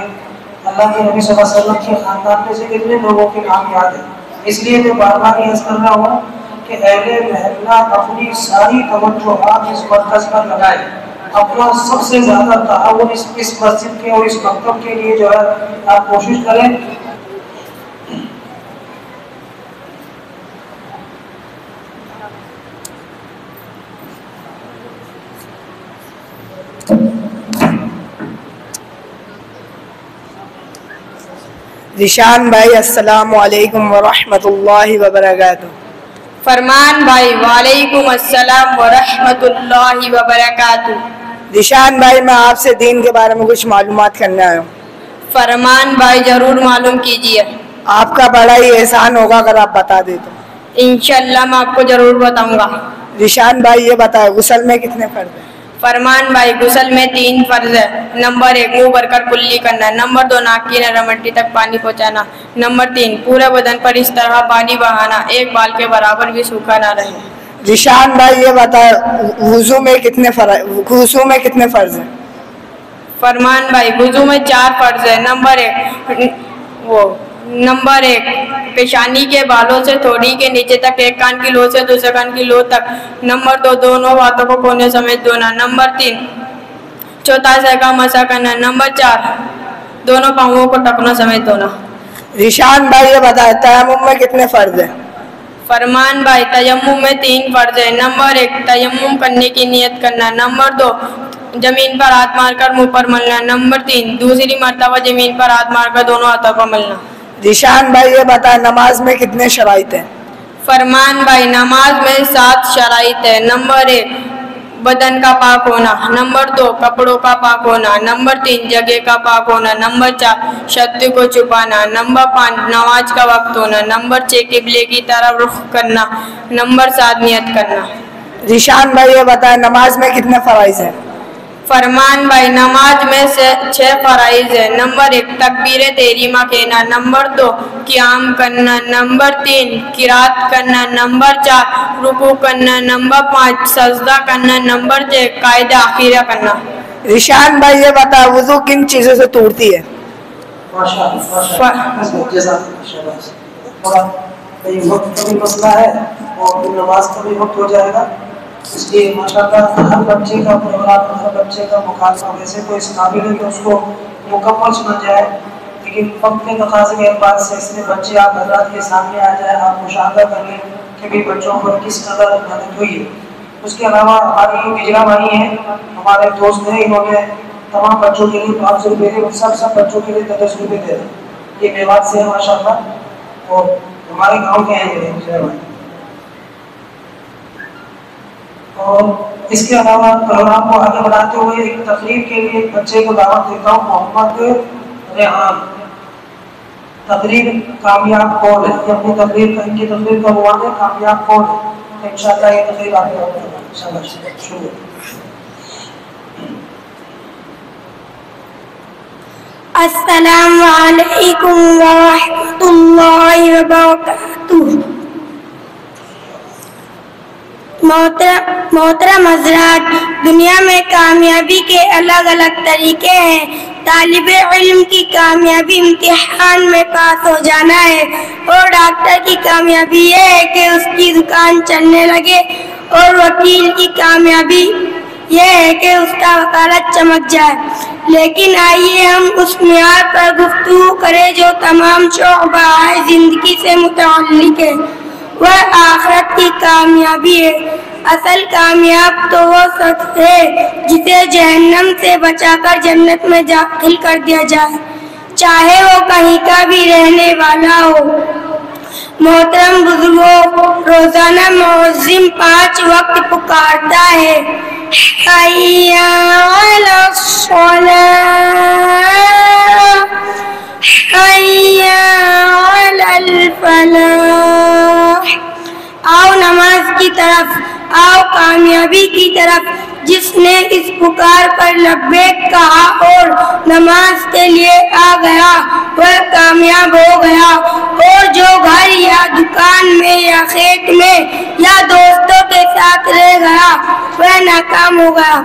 اللہ کے نبی صلی اللہ علیہ وسلم کے خاندان میں سے کتنے لوگوں کے نام یاد ہیں۔ اس لیے میں بار بار یہ عرض کر رہا ہوں کہ اہل محلہ اپنی ساری توجہات اس مرکز پر لگائیں، اپنا سب سے زیادہ تعاون اس مسجد کے اور اس مکتب کے لیے جو ہے آپ کوشش کریں۔ ذیشان بھائی السلام علیکم ورحمۃ اللہ وبرکاتہ. فرمان بھائی وعلیکم السلام ورحمۃ اللہ وبرکاتہ. ذیشان بھائی میں آپ سے دین کے بارے میں کچھ معلومات کرنے آیا ہوں. فرمان بھائی ضرور معلوم کیجیے. آپ کا بڑا ہی احسان ہوگا اگر آپ بتا دیں تو. انشاءاللہ میں آپ کو ضرور بتاؤں گا. ذیشان بھائی یہ بتائے غسل میں کتنے فرض ہیں؟ فرمان بھائی غسل میں 3 فرض ہے. نمبر 1 منہ بھر کر کلی کرنا. نمبر 2 ناک کی نرم ہڈی تک پانی پہنچانا. نمبر 3 پورے بدن پر اس طرح پانی بہانا ایک بال کے برابر بھی سوکھا نہ رہے. ذیشان بھائی یہ بتائے وضو میں کتنے فرض ہیں؟ فرمان بھائی وضو میں 4 فرض ہے. نمبر 1 پیشانی کے بالوں سے تھوڑی کے نیچے تک ایک کان کی لو سے دوسرے کان کی لو تک. نمبر 2 دونوں ہاتھوں کو کونے سمیت دھونا. نمبر 3 چوتھائی سر کا مسح کرنا. نمبر 4 دونوں پاؤں کو ٹخنوں سمیت دھونا. ذیشان بھائی یہ بتائے تیمم میں کتنے فرض ہیں؟ فرمان بھائی تیمم میں 3 فرض ہے. نمبر 1 تیمم کرنے کی نیت کرنا. نمبر 2 زمین پر ہاتھ مار کر منہ پر ملنا. نمبر 3 دوسری مرتبہ زمین پر ہاتھ مار کر دونوں ہاتھوں کو ملنا. ذیشان بھائی یہ بتائے نماز میں کتنے شرائط ہیں؟ فرمان بھائی نماز میں 7 شرائط ہے. نمبر 1 بدن کا پاک ہونا. نمبر 2 کپڑوں کا پاک ہونا. نمبر 3 جگہ کا پاک ہونا. نمبر 4 شتر کو چھپانا. نمبر 5 نماز کا وقت ہونا. نمبر 6 قبلے کی طرف رخ کرنا. نمبر 7 نیت کرنا. ذیشان بھائی یہ بتائے نماز میں کتنے فرائض ہیں؟ فرمان بھائی نماز میں 6 فرائض ہے. نمبر 1 تکبیر تحریمہ کہنا. نمبر 2 قیام کرنا. نمبر 3 قرات کرنا. نمبر 4 رکوع کرنا. نمبر 5 سجدہ کرنا. نمبر 6 قاعدہ اخیرہ کرنا. ذیشان بھائی یہ بتائے وضو کن چیزوں سے ٹوٹتی ہے؟ وقت کا بھی مسئلہ ہے اور نماز کا بھی وقت ہو جائے گا. اس لیے ماشاءاللہ ہر بچے کا پروگرام ہر بچے کا مکالمہ ویسے تو اس قابل ہے کہ اس کو مکمل سنا جائے, لیکن وقت کے تقاضے کے اعتبار سے اس لیے بچے آپ حضرات کے سامنے آ جائیں, آپ مشاہدہ کر لیں کہ بھی بچوں پر کس قدر محنت ہوئی ہے. اس کے علاوہ ہماری اجرا بھائی ہیں, ہمارے دوست ہیں, انہوں نے تمام بچوں کے لیے 500 روپئے دے, سب بچوں کے لیے 10 روپئے دے دیں. یہ میوات سے ہے ماشاءاللہ اور ہمارے گاؤں کے ہیں یہ اجرا بھائی. اور اس کے علاوہ پروگرام کو آگے بڑھاتے ہوئے ایک تقریر کے لیے ایک بچے کو دعوت دیتا ہوں, محمد ریحان. تقریر کامیاب کون ہے, یہ اپنی تقریر ان کی تقریر کا عنوان ہے کامیاب کون ہے. انشاءاللہ یہ تقریر آگے بڑھتے ہیں انشاءاللہ. شکریہ. السلام علیکم ورحمۃ اللہ وبرکاتہ. محترم حضرات, دنیا میں کامیابی کے الگ الگ طریقے ہیں. طالب علم کی کامیابی امتحان میں پاس ہو جانا ہے, اور ڈاکٹر کی کامیابی یہ ہے کہ اس کی دکان چلنے لگے, اور وکیل کی کامیابی یہ ہے کہ اس کا وکالت چمک جائے. لیکن آئیے ہم اس معیار پر گفتگو کریں جو تمام شعبہ زندگی سے متعلق ہے, وہ آخرت کی کامیابی ہے. اصل کامیاب تو وہ شخص ہے جسے جہنم سے بچا کر جنت میں داخل کر دیا جائے, چاہے وہ کہیں کا بھی رہنے والا ہو. محترم بزرگوں, روزانہ مؤذن 5 وقت پکارتا ہے, حی علی الصلاۃ, حی علی الفلاح. آؤ نماز کی طرف, آؤ کامیابی کی طرف. جس نے اس پکار پر لبیک کہا اور نماز کے لیے آ گیا وہ کامیاب ہو گیا, اور جو گھر یا دکان میں یا کھیت میں یا دوستوں کے ساتھ رہ گیا وہ ناکام ہو گیا.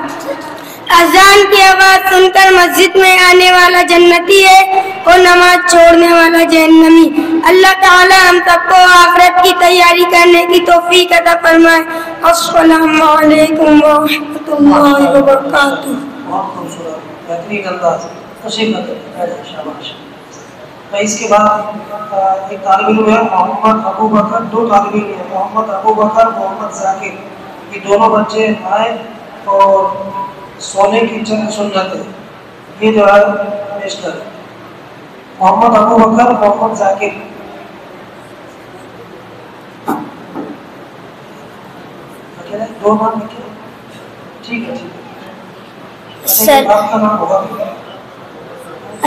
اذان کی آواز سن کر مسجد میں آنے والا جنتی ہے, اور نماز چھوڑنے والا جہنمی. اللہ تعالی ہم سب کو آخرت کی تیاری کرنے کی توفیق عطا فرمائے. السلام علیکم ورحمۃ اللہ وبرکاتہ. بہت خوبصورت بہترین انداز, خوشی شاباش. اس کے بعد ایک طالب علم ہے محمد ابو بکر, 2 طالب علم ہیں محمد ابو بکر, محمد ذاکر. یہ دونوں بچے آئے اور سونے کی چند سنتیں یہ جو ہے پیش کریں. محمد ابو بکر محمد ذاکر. دو نام لکھے. ٹھیک ہے آپ کا نام ہوگا.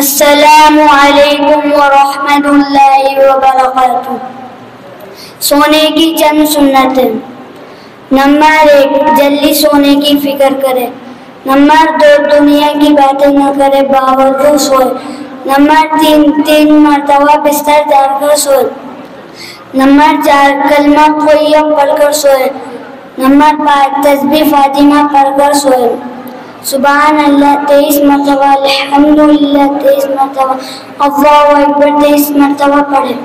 السلام علیکم ورحمۃ اللہ وبرکاتہ. سونے کی چند سنتیں. نمبر 1 جلدی سونے کی فکر کرے. نمبر 2 دنیا کی باتیں نہ کرے باوجود سوئے. نمبر 3 مرتبہ بستر ڈال کر سوئے. نمبر 4 کلمہ طیب پڑھ کر سوئے. نمبر 5 تسبیح فاطمہ پڑھ کر سوئے. سبحان اللہ 23 مرتبہ، الحمدللہ 23 مرتبہ، اللہ اکبر 23 مرتبہ پڑھے.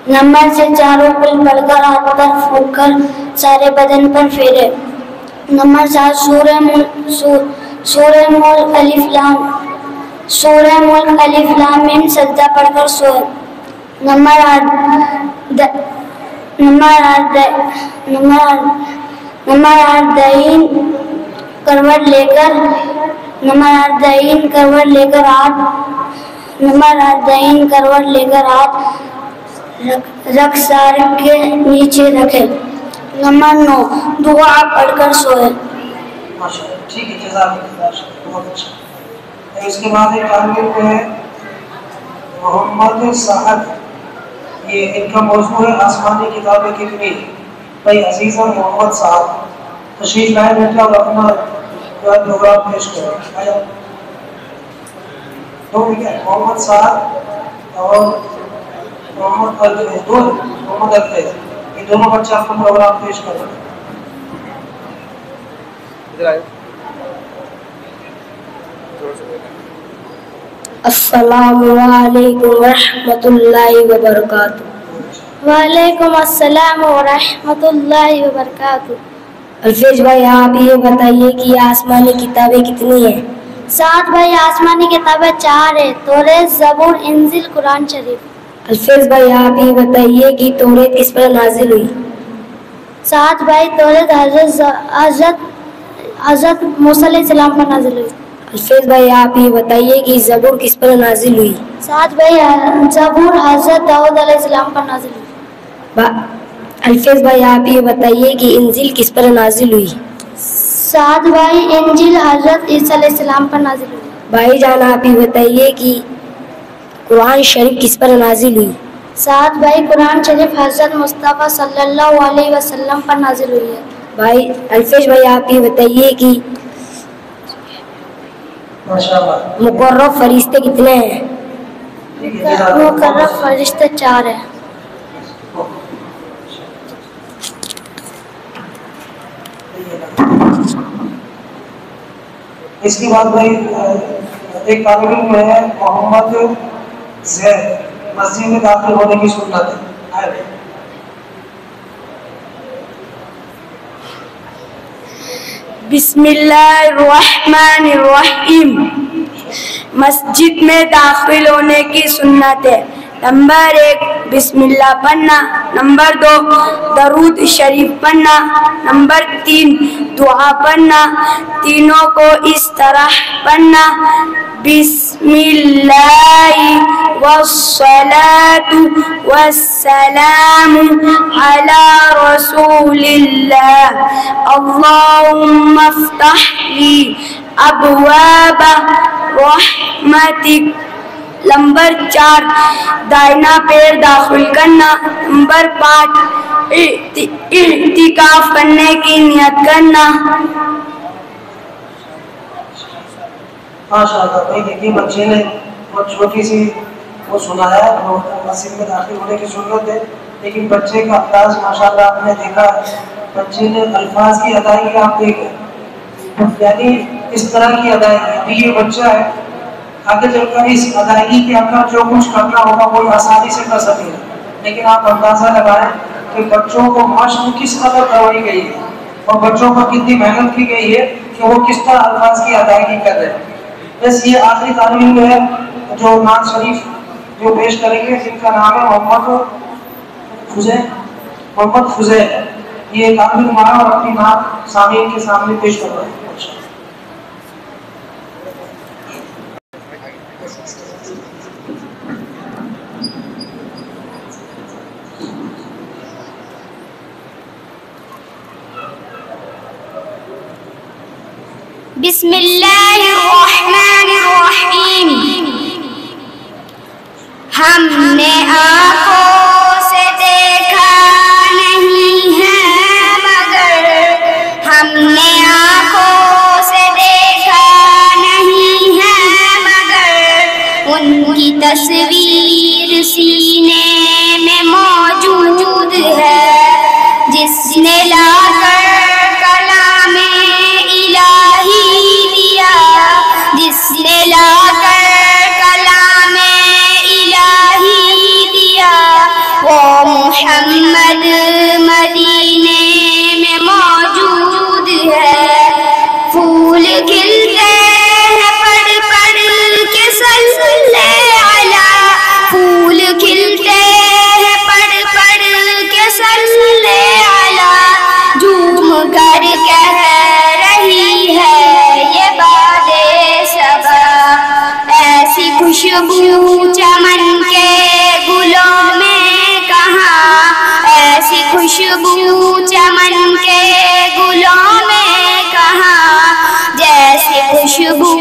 نمبر 6 چاروں کل پڑھ کر ہاتھ پر پھونک کر سارے بدن پر پھیرے. نمبر 7 سورہ ملک الف لام میم سجدہ پڑھ کر سوئے. نمبر 8 دہین کروٹ لے کر ہاتھ رکھ سار کے نیچے رکھے. نمبر 9 دعا پڑھ کر سوئے. ٹھیک ہے جزاک اللہ، بہت اچھا. اس کے بعد ایک عالم کو ہے محمد سعد. یہ ان کا موضوع ہے آسمانی کتابیں کتنی. بھائی عزیز اور محمد سعد تشریف لائے بیٹھے اور اپنا پروگرام پیش کریں. دو محمد سعد اور محمد الفیض یہ دونوں بچے اپنا پروگرام پیش کریں. السلام علیکم ورحمۃ اللہ وبرکاتہ. وعلیکم السلام ورحمۃ اللہ وبرکاتہ. الفیض بھائی آپ یہ بتائیے کہ آسمانی کتابیں کتنی ہیں؟ 7 بھائی آسمانی کتابیں 4 ہیں، توریت زبور انجیل قرآن شریف. الفیض بھائی آپ یہ بتائیے کہ توریت کس پر نازل ہوئی؟ 7 بھائی توریت حضرت موسیٰ علیہ السلام پر نازل ہوئی. الفیض بھائی آپ یہ بتائیے کہ زبور کس پر نازل ہوئی؟ 7 بھائی زبور حضرت داؤد علیہ السلام پر نازل ہوئی. الفیض بھائی آپ یہ بتائیے کہ انجیل کس پر نازل ہوئی؟ 7 بھائی انجیل حضرت عیسیٰ علیہ السلام پر نازل ہوئی. بھائی جان آپ یہ بتائیے کہ قرآن شریف کس پر نازل ہوئی؟ 7 بھائی قرآن شریف حضرت مصطفیٰ صلی اللہ علیہ وسلم پر نازل ہوئی ہے. بھائی الفیض بھائی آپ یہ بتائیے کہ مقرب فرشتے کتنے ہیں؟ مقرب فرشتے 4 ہیں. اس کے بعد بھائی ایک طالب علم ہے محمد زید، مسجد میں داخل ہونے کی سنت ہے. بسم اللہ الرحمن الرحیم. مسجد میں داخل ہونے کی سنت ہے. نمبر 1 بسم اللہ پڑھنا. نمبر 2 درود شریف پڑھنا. نمبر 3 دعا پڑھنا. تینوں کو اس طرح پڑھنا: بسم اللہ والصلاة والسلام علی رسول اللہ. اللہم افتح لی ابواب رحمتک. نمبر 4 دائنا پیر داخل کرنا. نمبر 5 اعتکاف کرنے کی نیت کرنا. ماشاء اللہ. بھائی دیکھیے بچے نے بہت چھوٹی سی وہ سنایا مسجد میں داخل ہونے کی سنت ہے، لیکن بچے کا انداز ماشاء اللہ آپ نے دیکھا ہے. بچے نے الفاظ کی ادائیگی آپ دیکھیں، یعنی اس طرح کی ادائیگی. ابھی یہ بچہ ہے، آگے چل کر اس ادائیگی کے اندر جو کچھ کرنا ہوگا وہ آسانی سے کر سکے گا. لیکن آپ اندازہ لگائیں کہ بچوں کو مشق کس قدر کروائی گئی ہے اور بچوں پر کتنی محنت کی گئی ہے کہ وہ کس طرح الفاظ کی ادائیگی کر رہے ہیں. بس یہ آخری طالب علم ہے جو نعت شریف جو پیش کریں گے، جن کا نام ہے محمد فضیل. یہ طالب علم اور اپنی نعت سامعین کے سامنے پیش کر رہے ہیں. بسم اللہ الرحمن الرحیم. ہم نے آنکھوں سے دیکھا نہیں ہے مگر ہم نے آنکھوں سے دیکھا نہیں ہے مگر ان کی تصویر سینے میں موجود ہے. جس نے لا کر کلام الہی دیا جس نے لا کر کلام الہی دیا وہ محمد مدینے میں موجود ہے. پھول کھلتے ہیں پڑھ پڑھ کے صلی علی پھول کھلتے ہیں پڑھ پڑھ کے صلی علی. جھوم کر کہہ رہی ہے یہ باد صبا ایسی خوشبو چمن کے گلوں میں کہاں ایسی خوشبو چمن کے گلوں میں کہاں جیسی خوشبو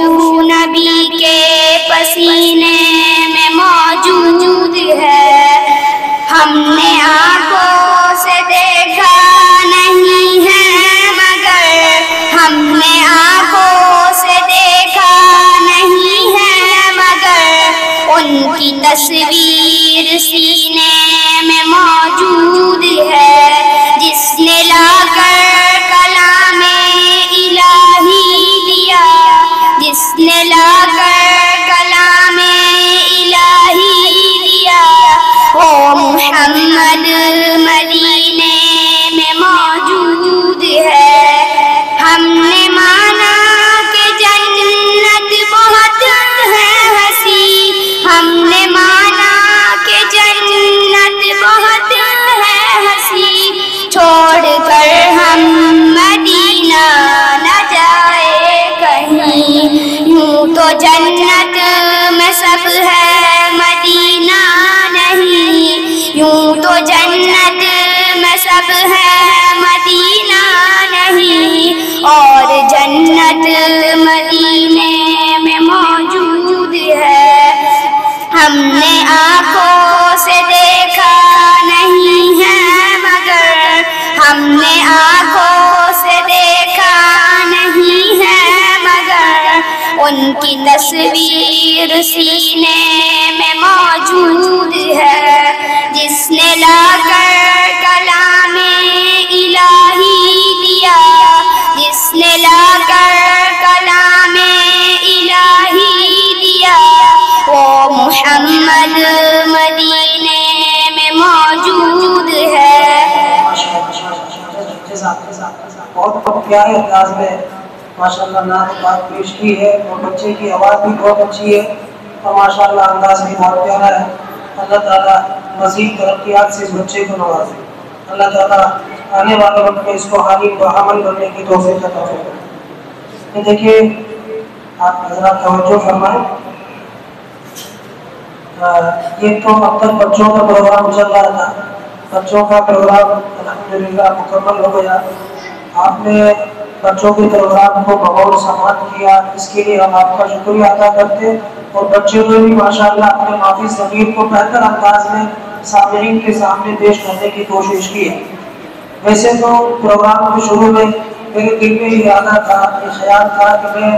نبی کے پسینے میں موجود ہے. ہم نے آنکھوں سے دیکھا نہیں ہے مگر ہم نے آنکھوں سے دیکھا نہیں ہے مگر ان کی تصویر سینے میں موجود ہے. جس نے لا کر کلام الہی دیا جس نے لا کر کلام الہی دیا وہ محمد مدینے میں موجود ہے. ہم نے مانا کہ جنت بہت ہے ہنسی ہم نے مانا کہ جنت بہت ہے ہنسی چھوڑ کر ہم مدینہ نہ جائے کہیں. یوں تو جنت میں سب ہے مدینہ نہیں یوں تو جنت میں سب ہے مدینہ نہیں اور جنت مدینے میں موجود ہے. ہم نے آنکھوں سے دیکھا نہیں ہے مگر ہم نے آنکھوں سے دیکھا نہیں ہے مگر ان کی تصویر سینے میں موجود ہے. جس نے لا کر کلام الہی دیا جس نے لا کر کلام الہی دیا وہ محمد مدینے میں موجود ہے. بہت پیارے انداز میں ماشاء اللہ نعت بات پیش کی ہے اور بچے کی آواز بھی بہت اچھی ہے اور ماشاء اللہ انداز بھی بہت پیارا ہے. اللہ تعالیٰ مزید ترقیات سے اس بچے کو نوازے. اللہ تعالیٰ آنے والے وقت میں اس کو عمل کرنے کی توفیق عطا فرمائے. دیکھیے آپ حضرات توجہ فرمائیں. یہ تو اب تک بچوں کا پروگرام چل رہا تھا. بچوں کا پروگرام الحمدللہ مکمل ہو گیا. آپ نے بچوں کے پروگرام کو بغور سماعت کیا اس کے لیے ہم آپ کا شکریہ ادا کرتے اور بچوں نے بھی ماشاءاللہ اپنے مافی ضمیر کو بہتر انداز میں سامعین کے سامنے پیش کرنے کی کوشش کی ہے. ویسے تو پروگرام کے شروع میں میرے دل میں یہ ارادہ تھا یہ خیال تھا کہ میں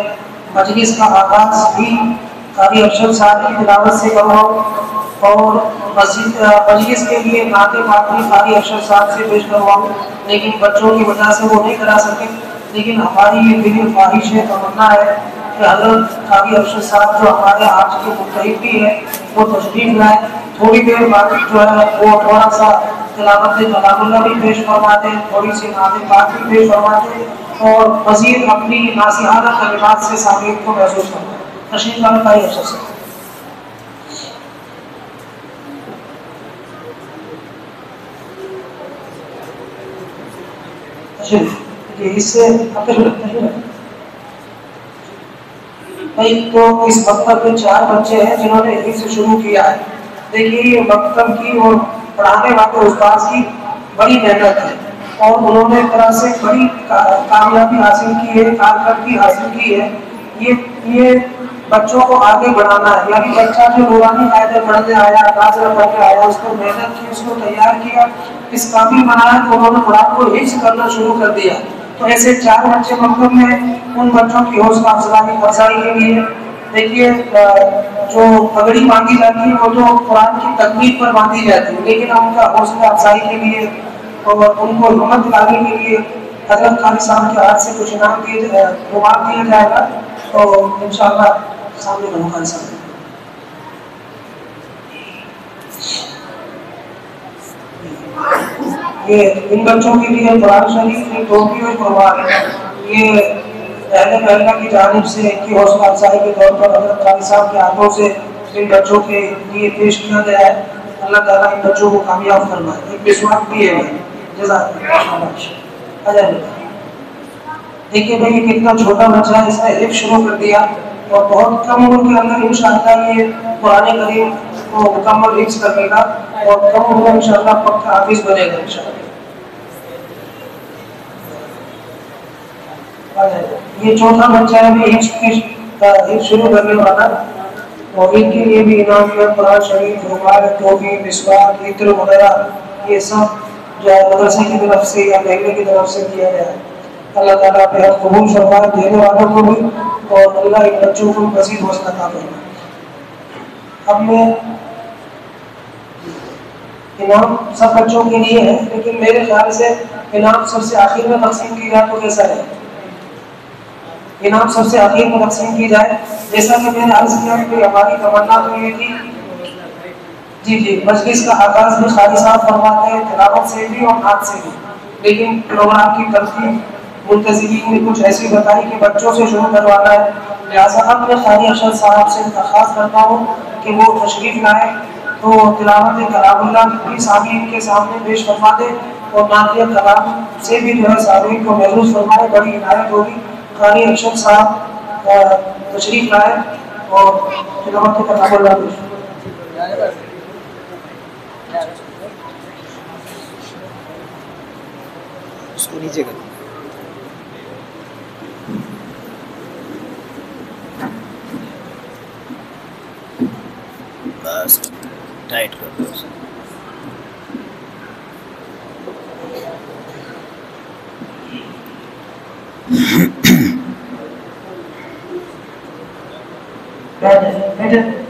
مجلس کا آغاز بھی قاری ارشد صاحب کی تلاوت سے کرواؤں اور مجلس کے لیے نعت پاک بھی قاری ارشد صاحب سے پیش کرواؤں لیکن بچوں کی وجہ سے وہ نہیں کرا سکے. لیکن ہماری یہ دلی خواہش ہے تمنا ہے کہ حضرت قاری ارشد صاحب جو ہمارے آج کے متحد بھی ہیں وہ تشریف لائیں. تھوڑی دیر بعد جو ہے وہ تھوڑا سا تلاوت کلام اللہ بھی پیش فرما دیں تھوڑی سی نعت پاک بھی پیش فرما دیں اور مزید اپنی ناصحانہ کلمات سے سامعین کو محسوس کرنا. تشریف لائیں قاری ارشد صاحب. اس سے تو اس مکتب میں 4 بچے ہیں جنہوں نے یہیں سے شروع کیا ہے. دیکھیے یہ مکتب کی اور پڑھانے والے استاد کی بڑی محنت ہے اور انہوں نے ایک طرح سے بڑی کامیابی حاصل کی ہے، کارکردگی حاصل کی ہے. یہ بچوں کو آگے بڑھانا ہے. یعنی بچہ جو نورانی قاعدے پڑھنے آیا، ناظرہ پڑھنے آیا، اس کو محنت کی، اس کو تیار کیا، اس قابل بنایا تو انہوں نے قرآن کو حفظ کرنا شروع کر دیا. تو ایسے 4 بچے مکتب میں، ان بچوں کی حوصلہ افزائی کے لیے دیکھیے جو پگڑی باندھی جاتی ہے وہ تو قرآن کی تکمیل پر باندھی جاتی ہے، لیکن ان کا حوصلہ افزائی کے لیے اور ان کو ہمت دلانے کے لیے حضرت خالد صاحب کے ہاتھ سے کچھ انعام دیا جائے گا. تو انشاءاللہ سامنے بنو صاحب یہ ان بچوں کے لیے قرآن شریف کی ٹوپی اور قربان ہے. یہ اہل محلہ کی جانب سے ان کی حوصلہ افزائی کے طور پر حضرت خالد صاحب کے ہاتھوں سے ان بچوں کے لیے پیش کیا گیا ہے. اللہ تعالیٰ ان بچوں کو کامیاب فرمائے. ایک مسواک بھی ہے. جزاک اللہ. دیکھیے بھائی یہ کتنا چھوٹا بچہ ہے، اس نے حفظ شروع کر دیا اور بہت کم عمر کے اندر انشاءاللہ یہ قرآن کریم کو مکمل حفظ کر لے گا اور کم عمر میں انشاءاللہ پکا حافظ بنے گا انشاءاللہ. یہ چوتھا بچہ ہے بھی حفظ شروع کرنے والا اور ان کے لیے بھی انعام ہے قرآن شریف، رومال، ٹوپی، مسواک، عطر وغیرہ یہ سب جو ہے مدرسے کی طرف سے یا محلے کی طرف سے کیا گیا ہے. اللہ تعالیٰ پہ قبول فرمائے دینے والوں کو بھی اور اللہ ان بچوں کو مزید حوصلہ عطا فرمائے. اب میں انعام سب بچوں کے لیے ہے لیکن میرے خیال سے انعام سب سے آخر میں تقسیم کی جائے تو کیسا ہے؟ انعام سب سے آخر میں تقسیم کی جائے. جیسا کہ میں نے عرض کیا کہ ہماری تمنا تو یہ تھی جی مجلس کا آغاز بھی خالد صاحب فرماتے ہیں تلاوت سے بھی اور نعت سے بھی، لیکن پروگرام کی ترتیب منتظمین نے کچھ ایسی بتائی کہ بچوں سے شروع کروانا ہے. لہٰذا اب میں قاری ارشد صاحب سے درخواست کرتا ہوں کہ وہ تشریف لائیں تو تلاوت کلام اللہ بھی سامعین کے سامنے پیش فرما دیں اور نعتیہ کلام سے بھی جو ہے سامعین کو محفوظ فرمائے. بڑی عنایت ہوگی. قاری ارشد صاحب تشریف لائیں اور تلاوت کلام اللہ پیش اس کو نیچے کر بس ٹائٹ کر دو اسے.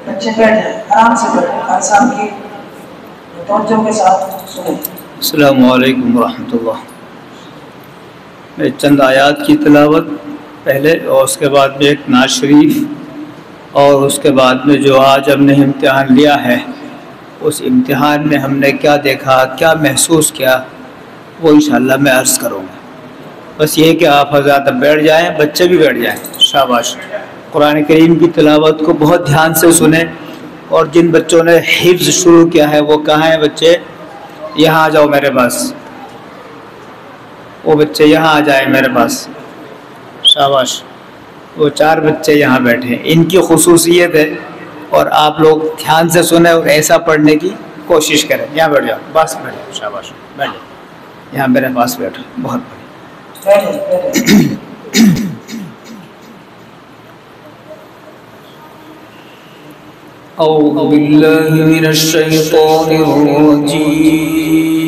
بچے بیٹھ جائیں آرام سے بیٹھیں. خالد صاحب کی توجہ کے ساتھ سنیں. السلام علیکم ورحمۃ اللہ. میں چند آیات کی تلاوت پہلے اور اس کے بعد میں ایک نعت شریف اور اس کے بعد میں جو آج ہم نے امتحان لیا ہے اس امتحان میں ہم نے کیا دیکھا، کیا محسوس کیا، وہ انشاءاللہ میں عرض کروں گا. بس یہ کہ آپ حضرات بیٹھ جائیں، بچے بھی بیٹھ جائیں. شاباش. قرآن کریم کی تلاوت کو بہت دھیان سے سنیں اور جن بچوں نے حفظ شروع کیا ہے وہ کہاں ہیں بچے؟ یہاں آ جاؤ میرے پاس. وہ بچے یہاں آ جائیں میرے پاس. شاباش. وہ 4 بچے یہاں بیٹھے ہیں. ان کی خصوصیت ہے اور آپ لوگ دھیان سے سنیں اور ایسا پڑھنے کی کوشش کریں. یہاں بیٹھ جاؤ. بس بیٹھ جاؤ. شاباش. بیٹھ جاؤ. یہاں میرے پاس بیٹھو. بہت بڑھیا. اعوذ باللہ من الشیطان الرجیم.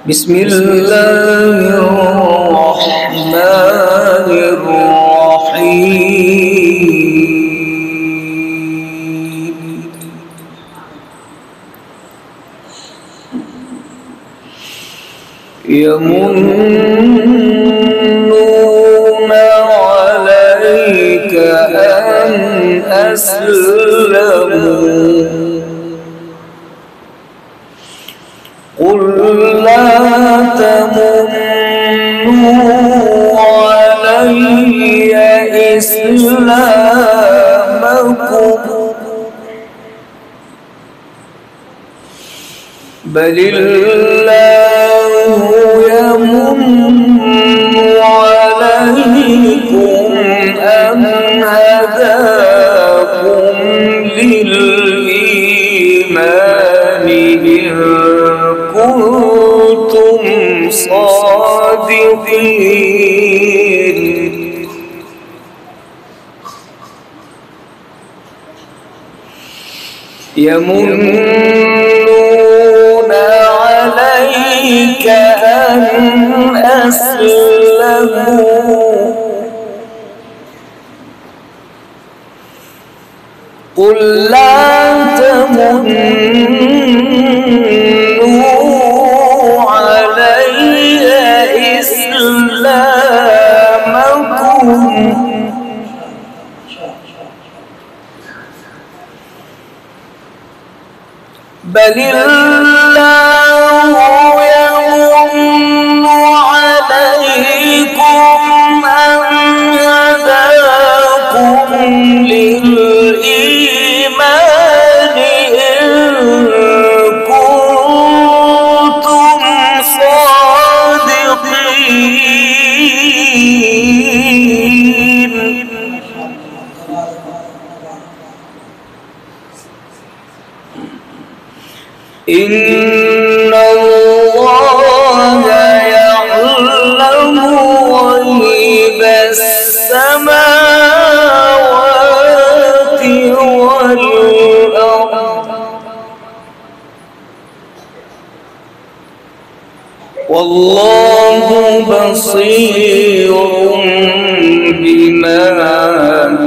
بسم اللہ الرحمن الرحیم. يمنون عليك أن أسلموا قل لا تمنوا علي إسلامكم بل الله يمن عليكم أن هداكم للإيمان يمنون عليك أن أسلموا قل لا تمنوا علي إسلامكم بل الله يمن عليكم أن هداكم للإيمان إن كنتم صادقين إن الله يعلم غيب السماوات والأرض والله بصير بما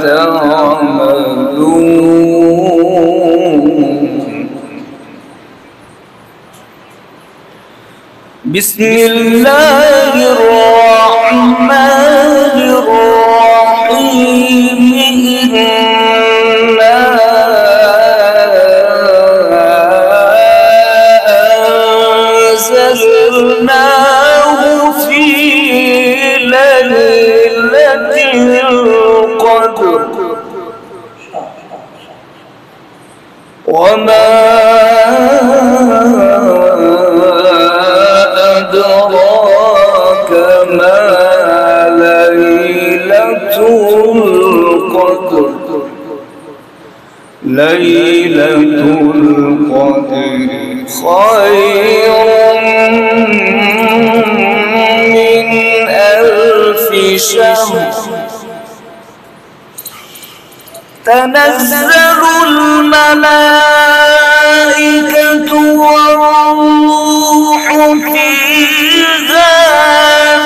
تعملون بسم الله الرحمن الرحيم إنا أنزلناه في ليلة القدر وما أدراك ما ليلة القدر ليلة القدر خير من 1000 شهر تنزل الملائكة والروح فيها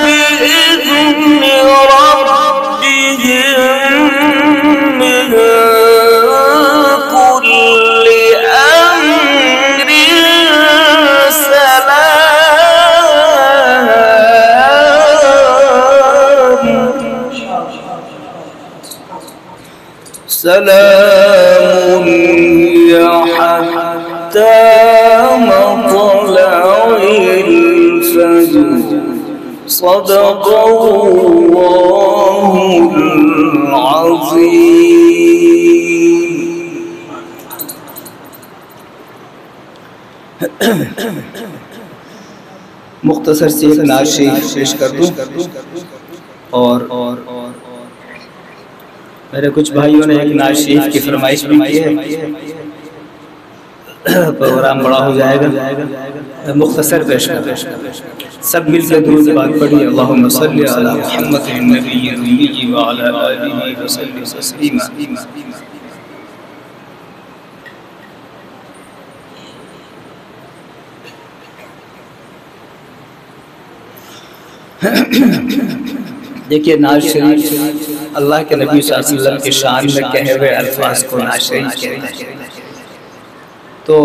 بإذن ربهم من كل أمر سلام هي حتى مطلع الفجر صدق الله العظيم. مختصر سی ایک نعت شریف پیش کر دوں اور میرے کچھ بھائیوں نے ایک نعت شریف کی فرمائش بھی کی ہے. پروگرام بڑا ہو جائے گا, مختصر پیش کر سب مل کے درود پاک پڑھیے. اللہم صلی علی محمد النبی الأمی وعلی آلہ وسلم تسلیما. دیکھیے نعت شریف اللہ کے نبی صلی اللہ علیہ وسلم کی شان میں کہے ہوئے الفاظ کو نعت شریف کہتے ہیں. تو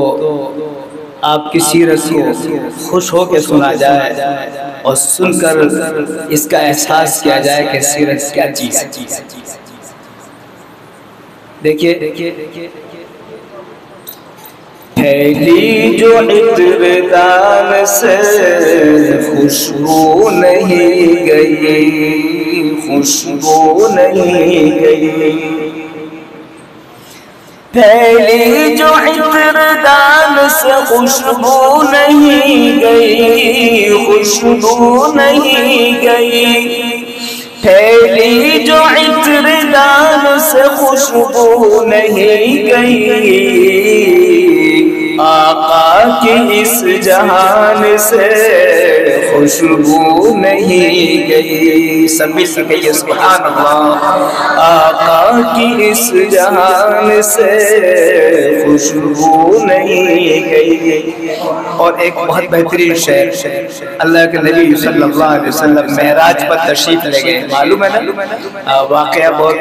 آپ کی سیرت کو خوش ہو کے سنا جائے اور سن کر اس کا احساس کیا جائے کہ سیرت کیا چیز ہے. دیکھیے پھیلی جو عطر دان سے خوشبو نہیں گئی, خوشبو نہیں گئی. پھیلی جو عطر دان سے خوشبو نہیں گئی, خوشبو نہیں گئی. پھیلی جو عطر دان سے خوشبو نہیں گئی, آقا کی اس جہان سے خوشبو نہیں گئی. سب مل کے کہیے سبحان اللہ. آقا کی اس جہان سے خوشبو نہیں گئی. اور ایک بہت بہترین شعر اللہ کے نبی صلی اللہ علیہ وسلم معراج پر تشریف لے گئے. معلوم ہے نا واقعہ بہت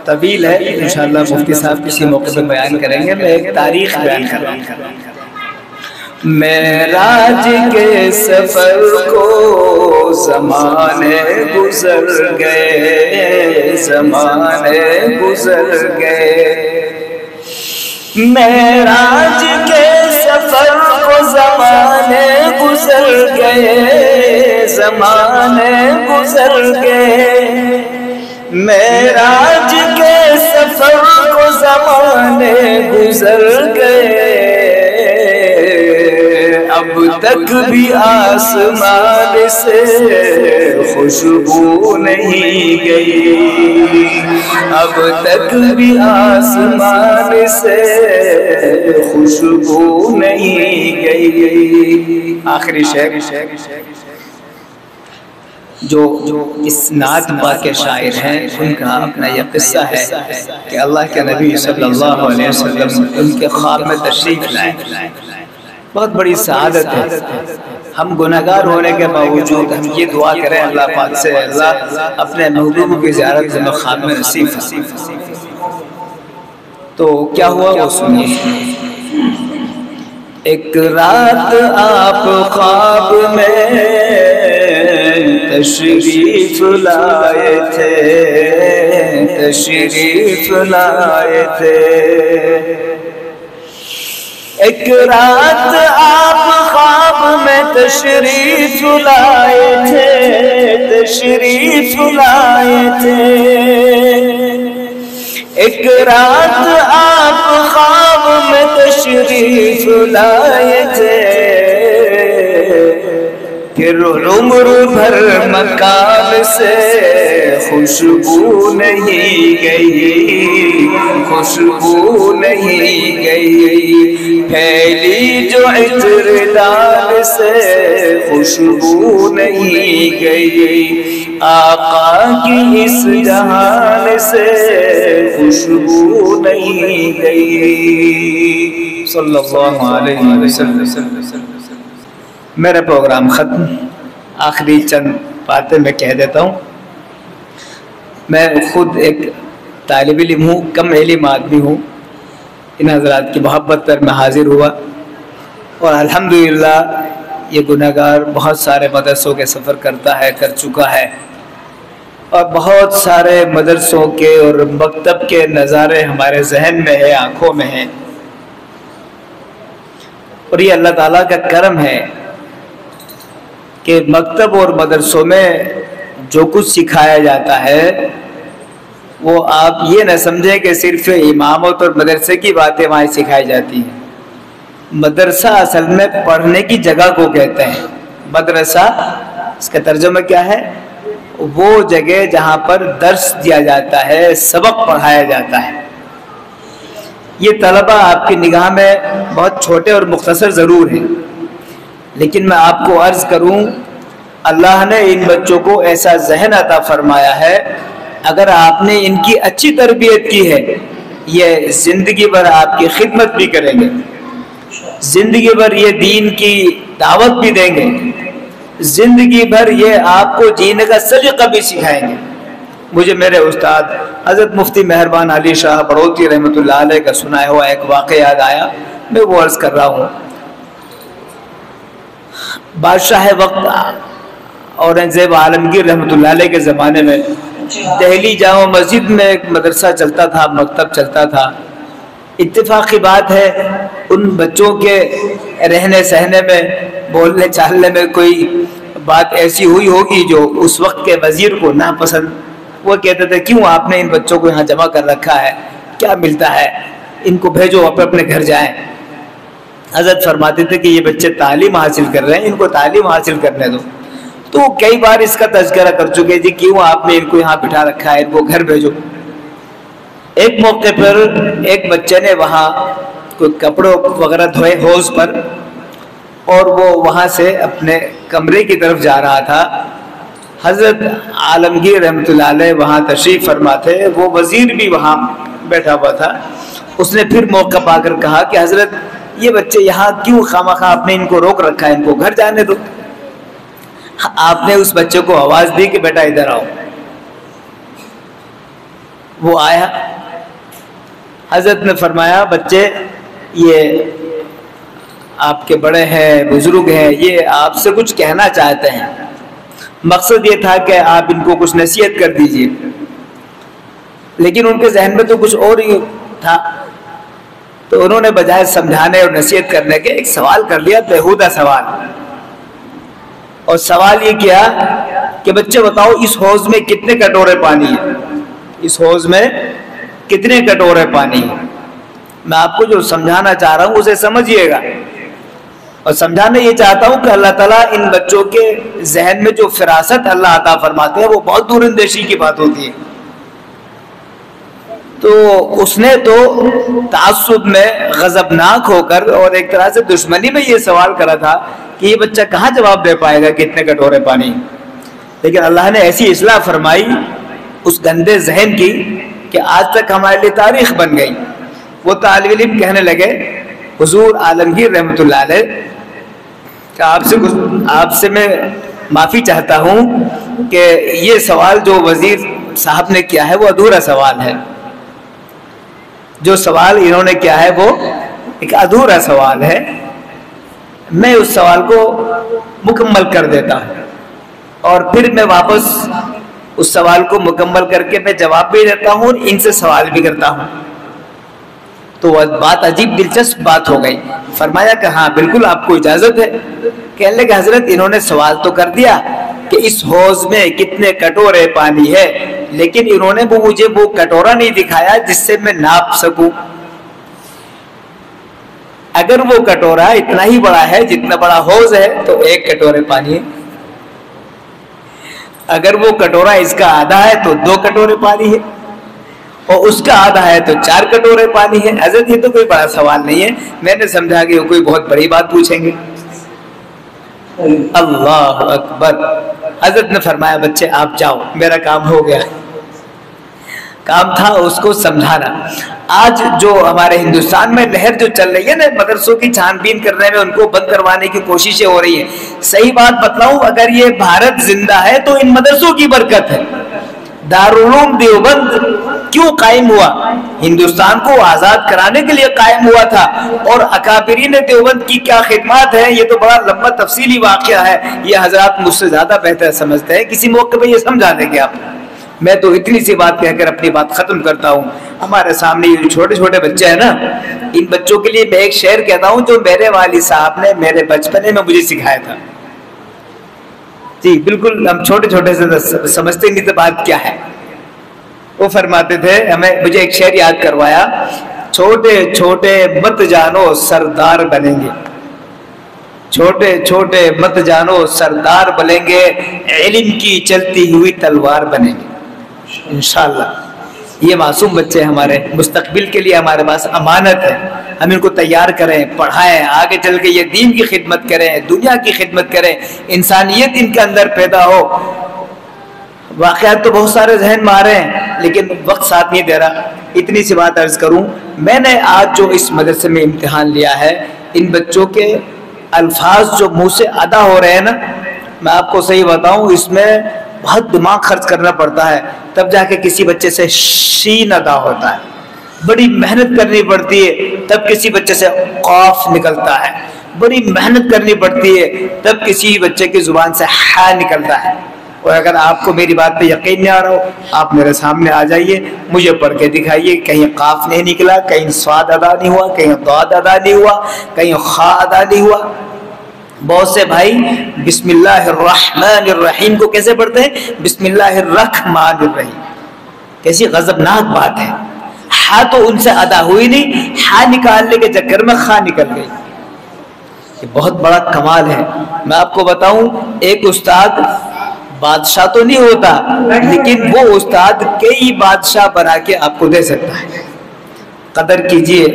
طویل ہے, انشاءاللہ مفتی صاحب کسی موقع پہ بیان کریں گے. میں ایک تاریخ بیان کر رہا ہوں. معراج کے سفر کو زمانے گزر گئے, زمانے گزر گئے. معراج کے سفر کو زمانے گزر گئے, زمانے گزر گئے. معراج کے سفر کو زمانے گزر گئے. اب تک بھی آسمان سے خوشبو نہیں گئی, اب تک بھی آسمان سے خوشبو نہیں گئی. آخری شعر جو اس نعت پاک کے شاعر ہیں ان کا اپنا یہ قصہ ہے کہ اللہ کے نبی صلی اللہ علیہ وسلم ان کے خواب میں تشریف لائے. بہت بڑی سعادت ہے. ہم گناہگار ہونے کے باوجود ہم یہ دعا کریں اللہ پاک سے, اللہ اپنے محبوب کی زیارت ہمیں خواب میں نصیب فرمائے. تو کیا ہوا وہ سنیے. ایک رات آپ خواب میں تشریف لائے تھے, تشریف لائے تھے. ایک رات آپ خواب میں تشریف لائے تھے, تشریف لائے تھے. ایک رات آپ خواب میں تشریف لائے تھے. پھر عمر بھر مکان سے خوشبو نہیں گئی, خوشبو نہیں گئی. پھیلی جو عطر دان سے خوشبو نہیں گئی. آقا کی اس جہان سے خوشبو نہیں گئی صلی اللہ علیہ وسلم. میرا پروگرام ختم. آخری چند باتیں میں کہہ دیتا ہوں. میں خود ایک طالب علم ہوں, کم علم آدمی ہوں. ان حضرات کی محبت پر میں حاضر ہوا اور الحمدللہ یہ گناہگار بہت سارے مدرسوں کے سفر کرتا ہے, کر چکا ہے, اور بہت سارے مدرسوں کے اور مکتب کے نظارے ہمارے ذہن میں ہے, آنکھوں میں ہیں. اور یہ اللہ تعالیٰ کا کرم ہے کہ مکتب اور مدرسوں میں جو کچھ سکھایا جاتا ہے وہ آپ یہ نہ سمجھیں کہ صرف امامت اور مدرسے کی باتیں وہاں سکھائی جاتی ہیں. مدرسہ اصل میں پڑھنے کی جگہ کو کہتے ہیں. مدرسہ اس کا ترجمہ کیا ہے؟ وہ جگہ جہاں پر درس دیا جاتا ہے, سبق پڑھایا جاتا ہے. یہ طلبہ آپ کی نگاہ میں بہت چھوٹے اور مختصر ضرور ہیں, لیکن میں آپ کو عرض کروں اللہ نے ان بچوں کو ایسا ذہن عطا فرمایا ہے, اگر آپ نے ان کی اچھی تربیت کی ہے یہ زندگی بھر آپ کی خدمت بھی کریں گے, زندگی بھر یہ دین کی دعوت بھی دیں گے, زندگی بھر یہ آپ کو جینے کا سلیقہ بھی سکھائیں گے. مجھے میرے استاد حضرت مفتی مہربان علی شاہ بڑوتی رحمۃ اللہ علیہ کا سنایا ہوا ایک واقعہ یاد آیا, میں وہ عرض کر رہا ہوں. بادشاہ وقت اورنگزیب عالمگیر رحمۃ اللہ علیہ کے زمانے میں دہلی جامع مسجد میں ایک مدرسہ چلتا تھا, مکتب چلتا تھا. اتفاقی بات ہے ان بچوں کے رہنے سہنے میں, بولنے چالنے میں کوئی بات ایسی ہوئی ہوگی جو اس وقت کے وزیر کو ناپسند. وہ کہتے تھے کیوں آپ نے ان بچوں کو یہاں جمع کر رکھا ہے, کیا ملتا ہے, ان کو بھیجو اپنے گھر جائیں. حضرت فرماتے تھے کہ یہ بچے تعلیم حاصل کر رہے ہیں, ان کو تعلیم حاصل کرنے دو. تو کئی بار اس کا تذکرہ کر چکے جی کیوں آپ نے ان کو یہاں بٹھا رکھا ہے, ان کو گھر بھیجو. ایک موقع پر ایک بچے نے وہاں کوئی کپڑوں وغیرہ دھوئے حوض پر، اور وہ وہاں سے اپنے کمرے کی طرف جا رہا تھا۔ حضرت عالمگیر رحمۃ اللہ علیہ وہاں تشریف فرما تھے، وہ وزیر بھی وہاں بیٹھا ہوا تھا۔ اس نے پھر موقع پا کر کہا کہ حضرت یہ بچے یہاں کیوں خواہ آپ نے ان کو روک رکھا ہے، ان کو گھر جانے دو۔ آپ نے اس بچے کو آواز دی کہ بیٹا ادھر آؤ۔ وہ آیا، حضرت نے فرمایا بچے یہ آپ کے بڑے ہیں، بزرگ ہیں، یہ آپ سے کچھ کہنا چاہتے ہیں، مقصد یہ تھا کہ آپ ان کو کچھ نصیحت کر دیجئے۔ لیکن ان کے ذہن میں تو کچھ اور ہی تھا، تو انہوں نے بجائے سمجھانے اور نصیحت کرنے کے ایک سوال کر لیا، بیہودہ سوال۔ اور سوال یہ کیا کہ بچے بتاؤ اس حوض میں کتنے کٹورے پانی ہیں، اس حوض میں کتنے کٹورے پانی ہیں۔ میں آپ کو جو سمجھانا چاہ رہا ہوں اسے سمجھیے گا، اور سمجھانا یہ چاہتا ہوں کہ اللہ تعالیٰ ان بچوں کے ذہن میں جو فراست اللہ عطا فرماتے ہیں وہ بہت دور اندیشی کی بات ہوتی ہے۔ تو اس نے تو تعصب میں غضبناک ہو کر اور ایک طرح سے دشمنی میں یہ سوال کرا تھا کہ یہ بچہ کہاں جواب دے پائے گا کتنے کٹورے پانی۔ لیکن اللہ نے ایسی اصلاح فرمائی اس گندے ذہن کی کہ آج تک ہمارے لیے تاریخ بن گئی۔ وہ طالب علم کہنے لگے حضور عالمگیر رحمۃ اللہ علیہ کہ آپ سے میں معافی چاہتا ہوں کہ یہ سوال جو وزیر صاحب نے کیا ہے وہ ادھورا سوال ہے، جو سوال انہوں نے کیا ہے وہ ایک ادھورا سوال ہے، میں اس سوال کو مکمل کر دیتا ہوں اور پھر میں واپس اس سوال کو مکمل کر کے میں جواب بھی دیتا ہوں اور ان سے سوال بھی کرتا ہوں۔ تو بات عجیب دلچسپ بات ہو گئی۔ فرمایا کہ ہاں بالکل آپ کو اجازت ہے۔ کہنے لگے حضرت انہوں نے سوال تو کر دیا کہ اس حوض میں کتنے کٹورے پانی ہے، لیکن انہوں نے مجھے وہ کٹورا نہیں دکھایا جس سے میں ناپ سکوں۔ اگر وہ کٹورا اتنا ہی بڑا ہے جتنا بڑا حوض ہے تو 1 کٹورے پانی ہے، اگر وہ کٹورا اس کا آدھا ہے تو 2 کٹورے پانی ہے، اور اس کا آدھا ہے تو 4 کٹورے پانی ہے۔ حضرت یہ تو کوئی بڑا سوال نہیں ہے، میں نے سمجھا کہ وہ کوئی بہت بڑی بات پوچھیں گے۔ اللہ اکبر۔ حضرت نے فرمایا بچے آپ جاؤ، میرا کام ہو گیا۔ کام تھا اس کو سمجھانا۔ آج جو ہمارے ہندوستان میں لہر جو چل رہی ہے نا، مدرسوں کی چھان بین کرنے میں ان کو بند کروانے کی کوششیں ہو رہی ہیں، صحیح بات بتلاؤں اگر یہ بھارت زندہ ہے تو ان مدرسوں کی برکت ہے۔ دارالعلوم دیوبند کیوں قائم ہوا؟ ہندوستان کو آزاد کرانے کے لیے قائم ہوا تھا، اور اکابرین دیوبند کی کیا خدمات ہیں یہ تو بڑا لمبا تفصیلی واقعہ ہے، یہ حضرات مجھ سے زیادہ بہتر سمجھتے ہیں، کسی موقع پہ یہ سمجھا دیں گے آپ۔ میں تو اتنی سی بات کہہ کر اپنی بات ختم کرتا ہوں۔ ہمارے سامنے یہ چھوٹے چھوٹے بچے ہیں نا، ان بچوں کے لیے میں ایک شعر کہتا ہوں جو میرے والد صاحب نے میرے بچپنے میں مجھے سکھایا تھا۔ جی بالکل، ہم چھوٹے چھوٹے سے سمجھتے نہیں تھے بات کیا ہے۔ وہ فرماتے تھے، مجھے ایک شعر یاد کروایا، چھوٹے چھوٹے مت جانو سردار بنیں گے، چھوٹے چھوٹے مت جانو سردار بنیں گے، علم کی چلتی ہوئی تلوار بنیں گے انشاءاللہ۔ یہ معصوم بچے ہمارے مستقبل کے لیے ہمارے پاس امانت ہے، ہم ان کو تیار کریں، پڑھائیں، آگے چل کے یہ دین کی خدمت کریں، دنیا کی خدمت کریں، انسانیت ان کے اندر پیدا ہو۔ واقعات تو بہت سارے ذہن میں آ رہے ہیں لیکن وقت ساتھ نہیں دے رہا، اتنی سی بات عرض کروں۔ میں نے آج جو اس مدرسے میں امتحان لیا ہے، ان بچوں کے الفاظ جو منہ سے ادا ہو رہے ہیں نا، میں آپ کو صحیح بتاؤں اس میں بہت دماغ خرچ کرنا پڑتا ہے، تب جا کے کسی بچے سے شین ادا ہوتا ہے، بڑی محنت کرنی پڑتی ہے تب کسی بچے سے قاف نکلتا ہے، بڑی محنت کرنی پڑتی ہے تب کسی بچے کی زبان سے ہا نکلتا ہے۔ اور اگر آپ کو میری بات پہ یقین نہیں آ رہا ہو، آپ میرے سامنے آ جائیے، مجھے پڑھ کے دکھائیے، کہیں قاف نہیں نکلا، کہیں صاد ادا نہیں ہوا، کہیں ضاد ادا نہیں ہوا، کہیں خا ادا نہیں ہوا۔ بہت سے بھائی بسم اللہ الرحمن الرحیم کو کیسے پڑھتے ہیں؟ بسم اللہ الرحمن الرحیم۔ کیسی غضبناک بات ہے، ہا تو ان سے ادا ہوئی نہیں، ہا نکالنے کے چکر میں خا نکل گئی۔ یہ بہت بڑا کمال ہے۔ میں آپ کو بتاؤں، ایک استاد بادشاہ تو نہیں ہوتا لیکن وہ استاد کئی بادشاہ بنا کے آپ کو دے سکتا ہے۔ قدر کیجئے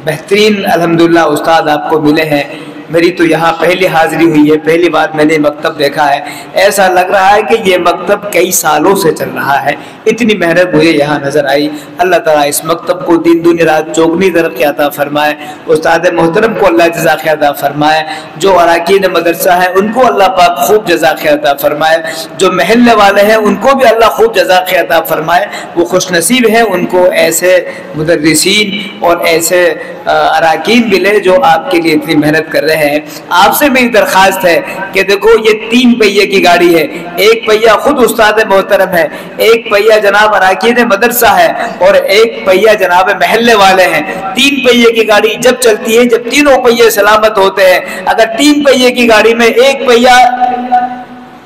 بہترین الحمدللہ استاد آپ کو ملے ہیں. میری تو یہاں پہلی حاضری ہوئی ہے، پہلی بار میں نے مکتب دیکھا ہے. ایسا لگ رہا ہے کہ یہ مکتب کئی سالوں سے چل رہا ہے، اتنی محنت مجھے یہاں نظر آئی. اللہ تعالیٰ اس مکتب کو دن دنیا رات چوگنی ترقی عطا فرمائے. استاد محترم کو اللہ جزاک عطا فرمائے. جو اراکین مدرسہ ہیں ان کو اللہ پاک خوب جزاک عطا فرمائے. جو محلے والے ہیں ان کو بھی اللہ خوب جزاک عطا فرمائے. وہ خوش نصیب ہیں، ان کو ایسے مدرسین اور ایسے اراکین ملے جو آپ کے لیے اتنی محنت کر رہے ہیں. آپ سے میری درخواست ہے کہ دیکھو یہ 3 پہیے کی گاڑی ہے، 1 پہیہ خود استاد محترم ہے، 1 پہیہ جناب اراکین مدرسہ ہے اور 1 پہیہ جناب محلے والے ہیں. 3 پہیے کی گاڑی جب چلتی ہے جب تینوں پہیے سلامت ہوتے ہیں. اگر 3 پہیے کی گاڑی میں 1 پہیہ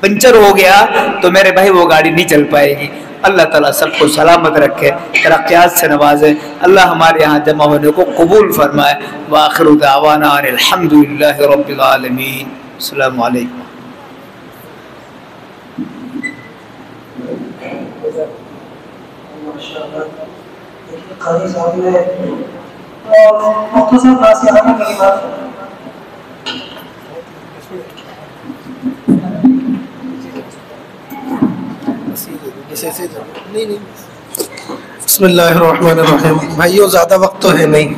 پنچر ہو گیا تو میرے بھائی وہ گاڑی نہیں چل پائے گی. اللہ تعالیٰ سب کو سلامت رکھے، ترقیات سے نوازے. اللہ ہمارے یہاں جمع ہونے کو قبول فرمائے. وآخر دعوانا الحمدللہ رب العالمین. السلام علیکم. قاری صاحب نے مختصر نصیحت کی بات بسم اللہ الرحمن الرحیم. بھائیو زیادہ وقت تو ہے نہیں،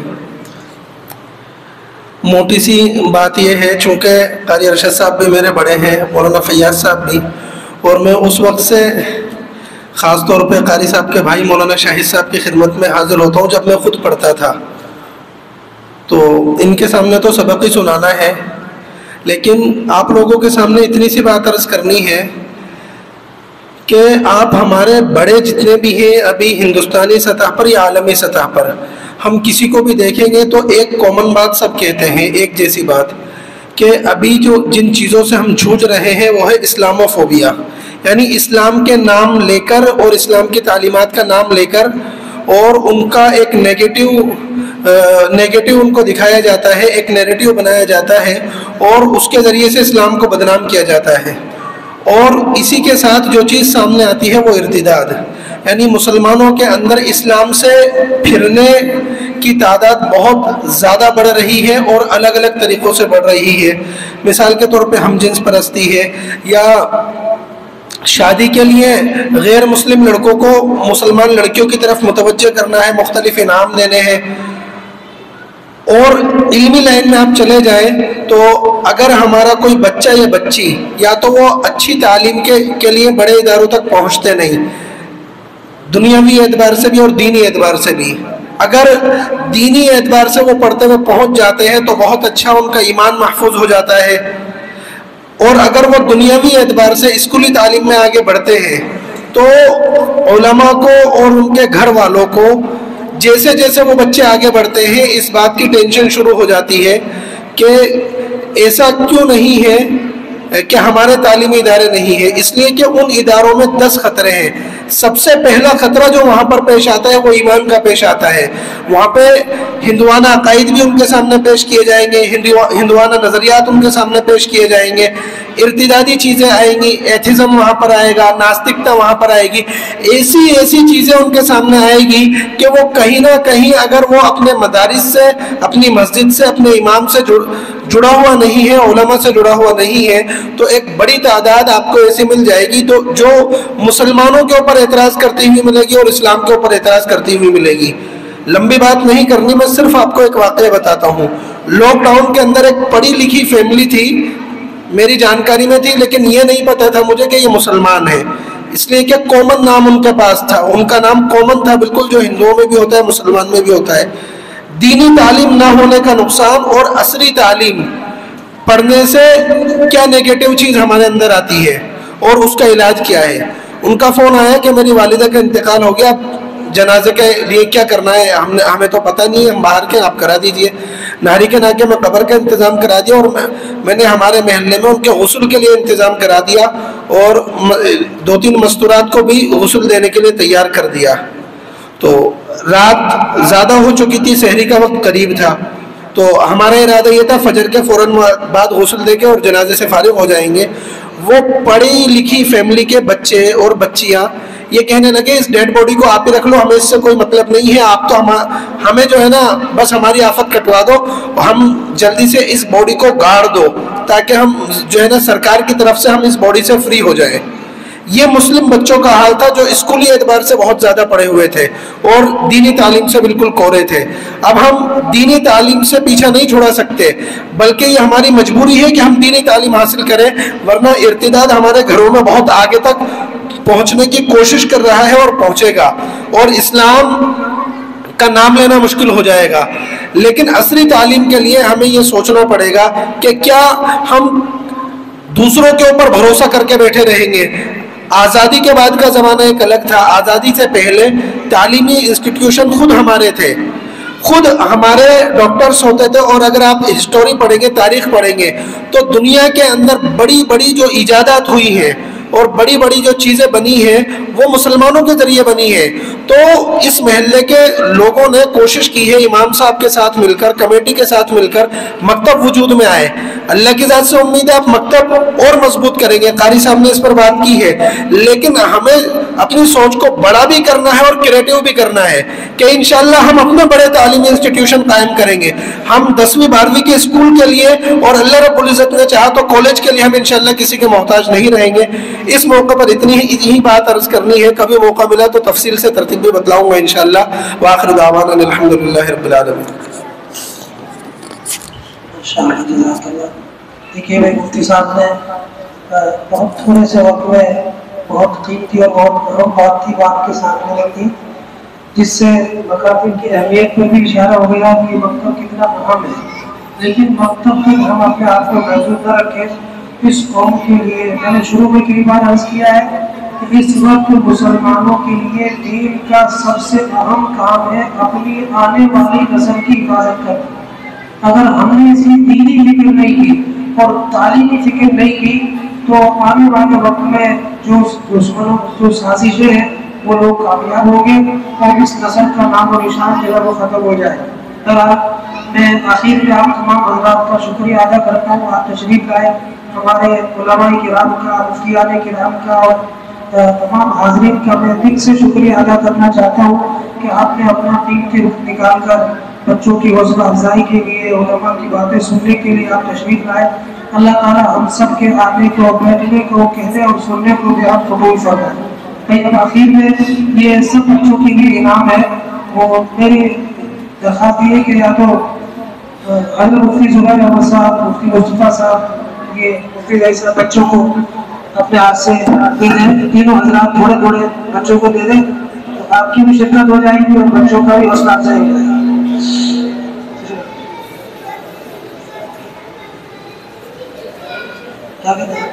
موٹی سی بات یہ ہے چونکہ قاری ارشد صاحب بھی میرے بڑے ہیں، مولانا فیاض صاحب بھی، اور میں اس وقت سے خاص طور پہ قاری صاحب کے بھائی مولانا شاہد صاحب کی خدمت میں حاضر ہوتا ہوں جب میں خود پڑھتا تھا. تو ان کے سامنے تو سبق ہی سنانا ہے، لیکن آپ لوگوں کے سامنے اتنی سی بات عرض کرنی ہے کہ آپ ہمارے بڑے جتنے بھی ہیں ابھی ہندوستانی سطح پر یا عالمی سطح پر، ہم کسی کو بھی دیکھیں گے تو ایک کامن بات سب کہتے ہیں، ایک جیسی بات، کہ ابھی جو جن چیزوں سے ہم جھوج رہے ہیں وہ ہے اسلامو فوبیا. یعنی اسلام کے نام لے کر اور اسلام کی تعلیمات کا نام لے کر اور ان کا ایک نیگیٹو ان کو دکھایا جاتا ہے، ایک نیریٹو بنایا جاتا ہے اور اس کے ذریعے سے اسلام کو بدنام کیا جاتا ہے. اور اسی کے ساتھ جو چیز سامنے آتی ہے وہ ارتداد، یعنی مسلمانوں کے اندر اسلام سے پھرنے کی تعداد بہت زیادہ بڑھ رہی ہے اور الگ الگ طریقوں سے بڑھ رہی ہے. مثال کے طور پہ ہم جنس پرستی ہے، یا شادی کے لیے غیر مسلم لڑکوں کو مسلمان لڑکیوں کی طرف متوجہ کرنا ہے، مختلف انعام دینے ہیں. اور علمی لائن میں آپ چلے جائیں تو اگر ہمارا کوئی بچہ یا بچی یا تو وہ اچھی تعلیم کے لیے بڑے اداروں تک پہنچتے نہیں، دنیاوی اعتبار سے بھی اور دینی اعتبار سے بھی. اگر دینی اعتبار سے وہ پڑھتے ہوئے پہنچ جاتے ہیں تو بہت اچھا ان کا ایمان محفوظ ہو جاتا ہے. اور اگر وہ دنیاوی اعتبار سے اسکولی تعلیم میں آگے بڑھتے ہیں تو علماء کو اور ان کے گھر والوں کو جیسے جیسے وہ بچے آگے بڑھتے ہیں اس بات کی ٹینشن شروع ہو جاتی ہے کہ ایسا کیوں نہیں ہے کہ ہمارے تعلیمی ادارے نہیں ہیں. اس لیے کہ ان اداروں میں 10 خطرے ہیں. سب سے پہلا خطرہ جو وہاں پر پیش آتا ہے وہ ایمان کا پیش آتا ہے. وہاں پہ ہندوانہ عقائد بھی ان کے سامنے پیش کیے جائیں گے، ہندوانہ نظریات ان کے سامنے پیش کیے جائیں گے، ارتدادی چیزیں آئیں گی، ایتھزم وہاں پر آئے گا، ناستکتا وہاں پر آئے گی. ایسی چیزیں ان کے سامنے آئے گی کہ وہ کہیں نہ کہیں اگر وہ اپنے مدارس سے، اپنی مسجد سے، اپنے امام سے جڑا ہوا نہیں ہے، علماء سے جڑا ہوا نہیں ہے، تو ایک بڑی تعداد آپ کو ایسی مل جائے گی تو جو مسلمانوں کے اوپر اعتراض کرتی ہوئی ملے گی اور اسلام کے اوپر اعتراض کرتی ہوئی ملے گی. لمبی بات نہیں کرنی، میں صرف آپ کو ایک واقعہ بتاتا ہوں. لاک ڈاؤن کے اندر ایک پڑھی لکھی فیملی تھی، میری جانکاری میں تھی، لیکن یہ نہیں پتا تھا مجھے کہ یہ مسلمان ہے، اس لیے کہ کامن نام ان کے پاس تھا، ان کا نام کامن تھا بالکل، جو ہندوؤں میں بھی ہوتا ہے مسلمان میں بھی ہوتا ہے. دینی تعلیم نہ ہونے کا نقصان اور عصری تعلیم پڑھنے سے کیا نیگیٹو چیز ہمارے اندر آتی ہے اور اس کا علاج کیا ہے. ان کا فون آیا کہ میری والدہ کا انتقال ہو گیا، جنازے کے لیے کیا کرنا ہے، ہمیں تو پتہ نہیں ہے، ہم باہر کے، آپ کرا دیجئے. نہری کے ناکے میں قبر کا انتظام کرا دیا اور میں نے ہمارے محلے میں ان کے غسل کے لیے انتظام کرا دیا اور 2-3 مستورات کو بھی غسل دینے کے لیے تیار کر دیا. تو رات زیادہ ہو چکی تھی، سحری کا وقت قریب تھا، تو ہمارا ارادہ یہ تھا فجر کے فوراً بعد غسل دے کے اور جنازے سے فارغ ہو جائیں گے. وہ پڑھی لکھی فیملی کے بچے اور بچیاں یہ کہنے لگے اس ڈیڈ باڈی کو آپ ہی رکھ لو, ہمیں اس سے کوئی مطلب نہیں ہے, آپ تو ہمیں جو ہے نا بس ہماری آفت کٹوا دو, ہم جلدی سے اس باڈی کو گاڑ دو تاکہ ہم جو ہے نا سرکار کی طرف سے ہم اس باڈی سے فری ہو جائیں. یہ مسلم بچوں کا حال تھا جو اسکولی اعتبار سے بہت زیادہ پڑھے ہوئے تھے اور دینی تعلیم سے بالکل کورے تھے. اب ہم دینی تعلیم سے پیچھا نہیں چھوڑا سکتے, بلکہ یہ ہماری مجبوری ہے کہ ہم دینی تعلیم حاصل کریں, ورنہ ارتداد ہمارے گھروں میں بہت آگے تک پہنچنے کی کوشش کر رہا ہے اور پہنچے گا, اور اسلام کا نام لینا مشکل ہو جائے گا. لیکن عصری تعلیم کے لیے ہمیں یہ سوچنا پڑے گا کہ کیا ہم دوسروں کے اوپر بھروسہ کر کے بیٹھے رہیں گے. آزادی کے بعد کا زمانہ ایک الگ تھا, آزادی سے پہلے تعلیمی انسٹیٹیوشن خود ہمارے تھے, خود ہمارے ڈاکٹرز ہوتے تھے, اور اگر آپ ہسٹوری پڑھیں گے, تاریخ پڑھیں گے, تو دنیا کے اندر بڑی بڑی جو ایجادات ہوئی ہیں اور بڑی بڑی جو چیزیں بنی ہیں وہ مسلمانوں کے ذریعے بنی ہیں. تو اس محلے کے لوگوں نے کوشش کی ہے امام صاحب کے ساتھ مل کر, کمیٹی کے ساتھ مل کر مکتب وجود میں آئے. اللہ کی ذات سے امید ہے آپ مکتب اور مضبوط کریں گے, قاری صاحب نے اس پر بات کی ہے, لیکن ہمیں اپنی سوچ کو بڑا بھی کرنا ہے اور کریٹیو بھی کرنا ہے کہ انشاءاللہ ہم اپنے بڑے تعلیمی انسٹیٹیوشن قائم کریں گے. ہم 10ویں 12ویں کے اسکول کے لیے اور اللہ رب العزت نے چاہا تو کالج کے لیے ہم انشاءاللہ کسی کے محتاج نہیں رہیں گے. اس موقع پر اتنی ہی بات عرض کرنی ہے, کبھی موقع ملا تو تفصیل سے ترتیب بھی بتلاؤں گا انشاءاللہ. وآخر دعوانا الحمدللہ رب العالمین. دیکھیے بھائی مفتی صاحب نے بہت تھوڑے سے وقت میں بہت قیمتی اور بہت اہم بات تھی بات کے سامنے رکھی, جس سے مکاتب کی اہمیت پہ بھی اشارہ ہو گیا کہ مکتب کتنا اہم ہے. لیکن مکتب تک ہم اپنے آپ کو محدود نہ رکھیں. اس قوم کے لیے میں نے شروع میں کئی بار عرض کیا ہے کہ اس وقت مسلمانوں کے لیے دین کا سب سے اہم کام ہے اپنی آنے والی نسل کی حفاظت کرنا. اگر ہم نے اسی دینی فکر نہیں کی اور تعلیمی فکر نہیں کی تو آنے والے وقت میں جو دشمنوں جو سازشیں ہیں وہ لوگ کامیاب ہوں گے اور اس نسل کا نام و نشان جو ہے وہ ختم ہو جائے. میں آخر میں آپ تمام حضرات کا شکریہ ادا کرتا ہوں, آپ تشریف لائے. ہمارے علماء کرام کا, مفتیان کرام کا اور تمام حاضرین کا میں دل سے شکریہ ادا کرنا چاہتا ہوں کہ آپ نے اپنا قیمتی وقت نکال کر بچوں کی حوصلہ افزائی کے لیے, علماء کی باتیں سننے کے لیے آپ تشریف لائے. اللہ تعالیٰ ہم سب کے آنے کو, بیٹھنے کو, کہنے اور سننے کو بھی آپ قبول فرمائیں. اب آخر میں یہ سب بچوں کے لیے انعام ہے. وہ میری درخواست یہ ہے کہ یا تو حضرت مفتی زبیر احمد صاحب, مفتی مصطفیٰ صاحب, یہ مفتی زاہد صاحب بچوں کو اپنے ہاتھ سے دے دیں. تینوں حضرات تھوڑے تھوڑے بچوں کو دے دیں تو آپ کی بھی شرکت ہو جائے گی اور بچوں کا بھی حوصلہ افزائی ہو جائے گی. کیا کہتے ہیں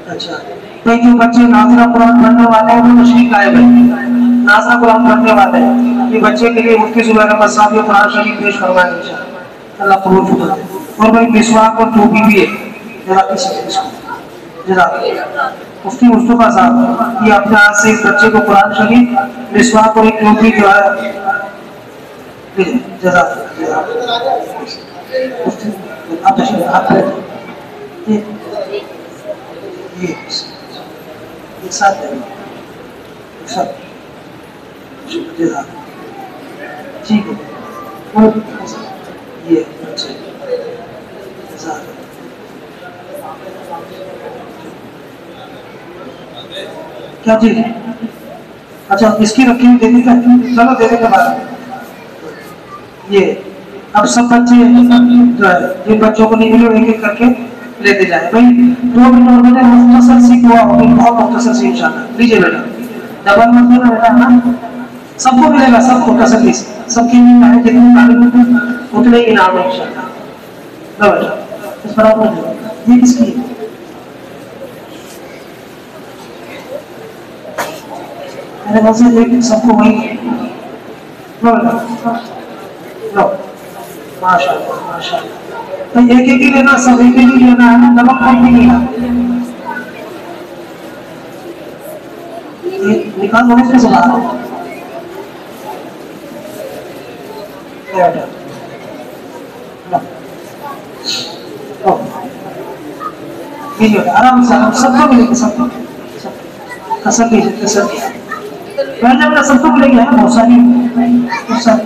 اچھا بھائی جو بچے ناظرہ قرآن پڑھنے والے ہیں وہ تشریف لائے بھائی. ناظرہ قرآن پڑھنے والے ہیں یہ بچے کے لیے مفتی زبیر احمد صاحب یہ قرآن شریف پیش فرمائیں انشاءاللہ. اللہ قبول فرمائے. اور بھائی مسواک اور ٹوپی بھی ہے مفتی مصطفیٰ صاحب یہ اپنے ہاتھ سے اس بچے کو قرآن شریف, مسواک اور ایک ٹوپی جو ہے جزاک آپ تشریف آپ ایک ساتھ ٹھیک ہے یہ کیا چیز ہے. اچھا اس کی رکھی ہوئی دینے کا, چلو دینے کے بعد یہ اب سب بچے جو ہے جن بچوں کو نہیں ملے ایک ایک کر کے لیتے جائیں. بھائی 2 منٹ اور بیٹا مختصر سی دعا ہوگی, بہت مختصر سی انشاءاللہ. لیجیے بیٹا ڈبل مت دینا بیٹا نا, سب کو ملے گا, سب کو تسلی سے, سب کی نہیں جتنی تعلیم اتنے ہی انعام ہے انشاءاللہ. نہ بیٹا اس پر آپ یہ کس کی میرے خیال سے ایک سب کو وہی ہے. نہ بیٹا لو ماشاء اللہ ماشاء اللہ. تو ایک ایک ہی لینا, سب ایک ایک ہی لینا ہے نا, نمک کم بھی نہیں ہے. نکال ہونے سے سنا آرام سے سب کو ملے گا، سب کو تسلی تسلی پہلے اپنا سب کو ملے گا بہت ساری بہت ساری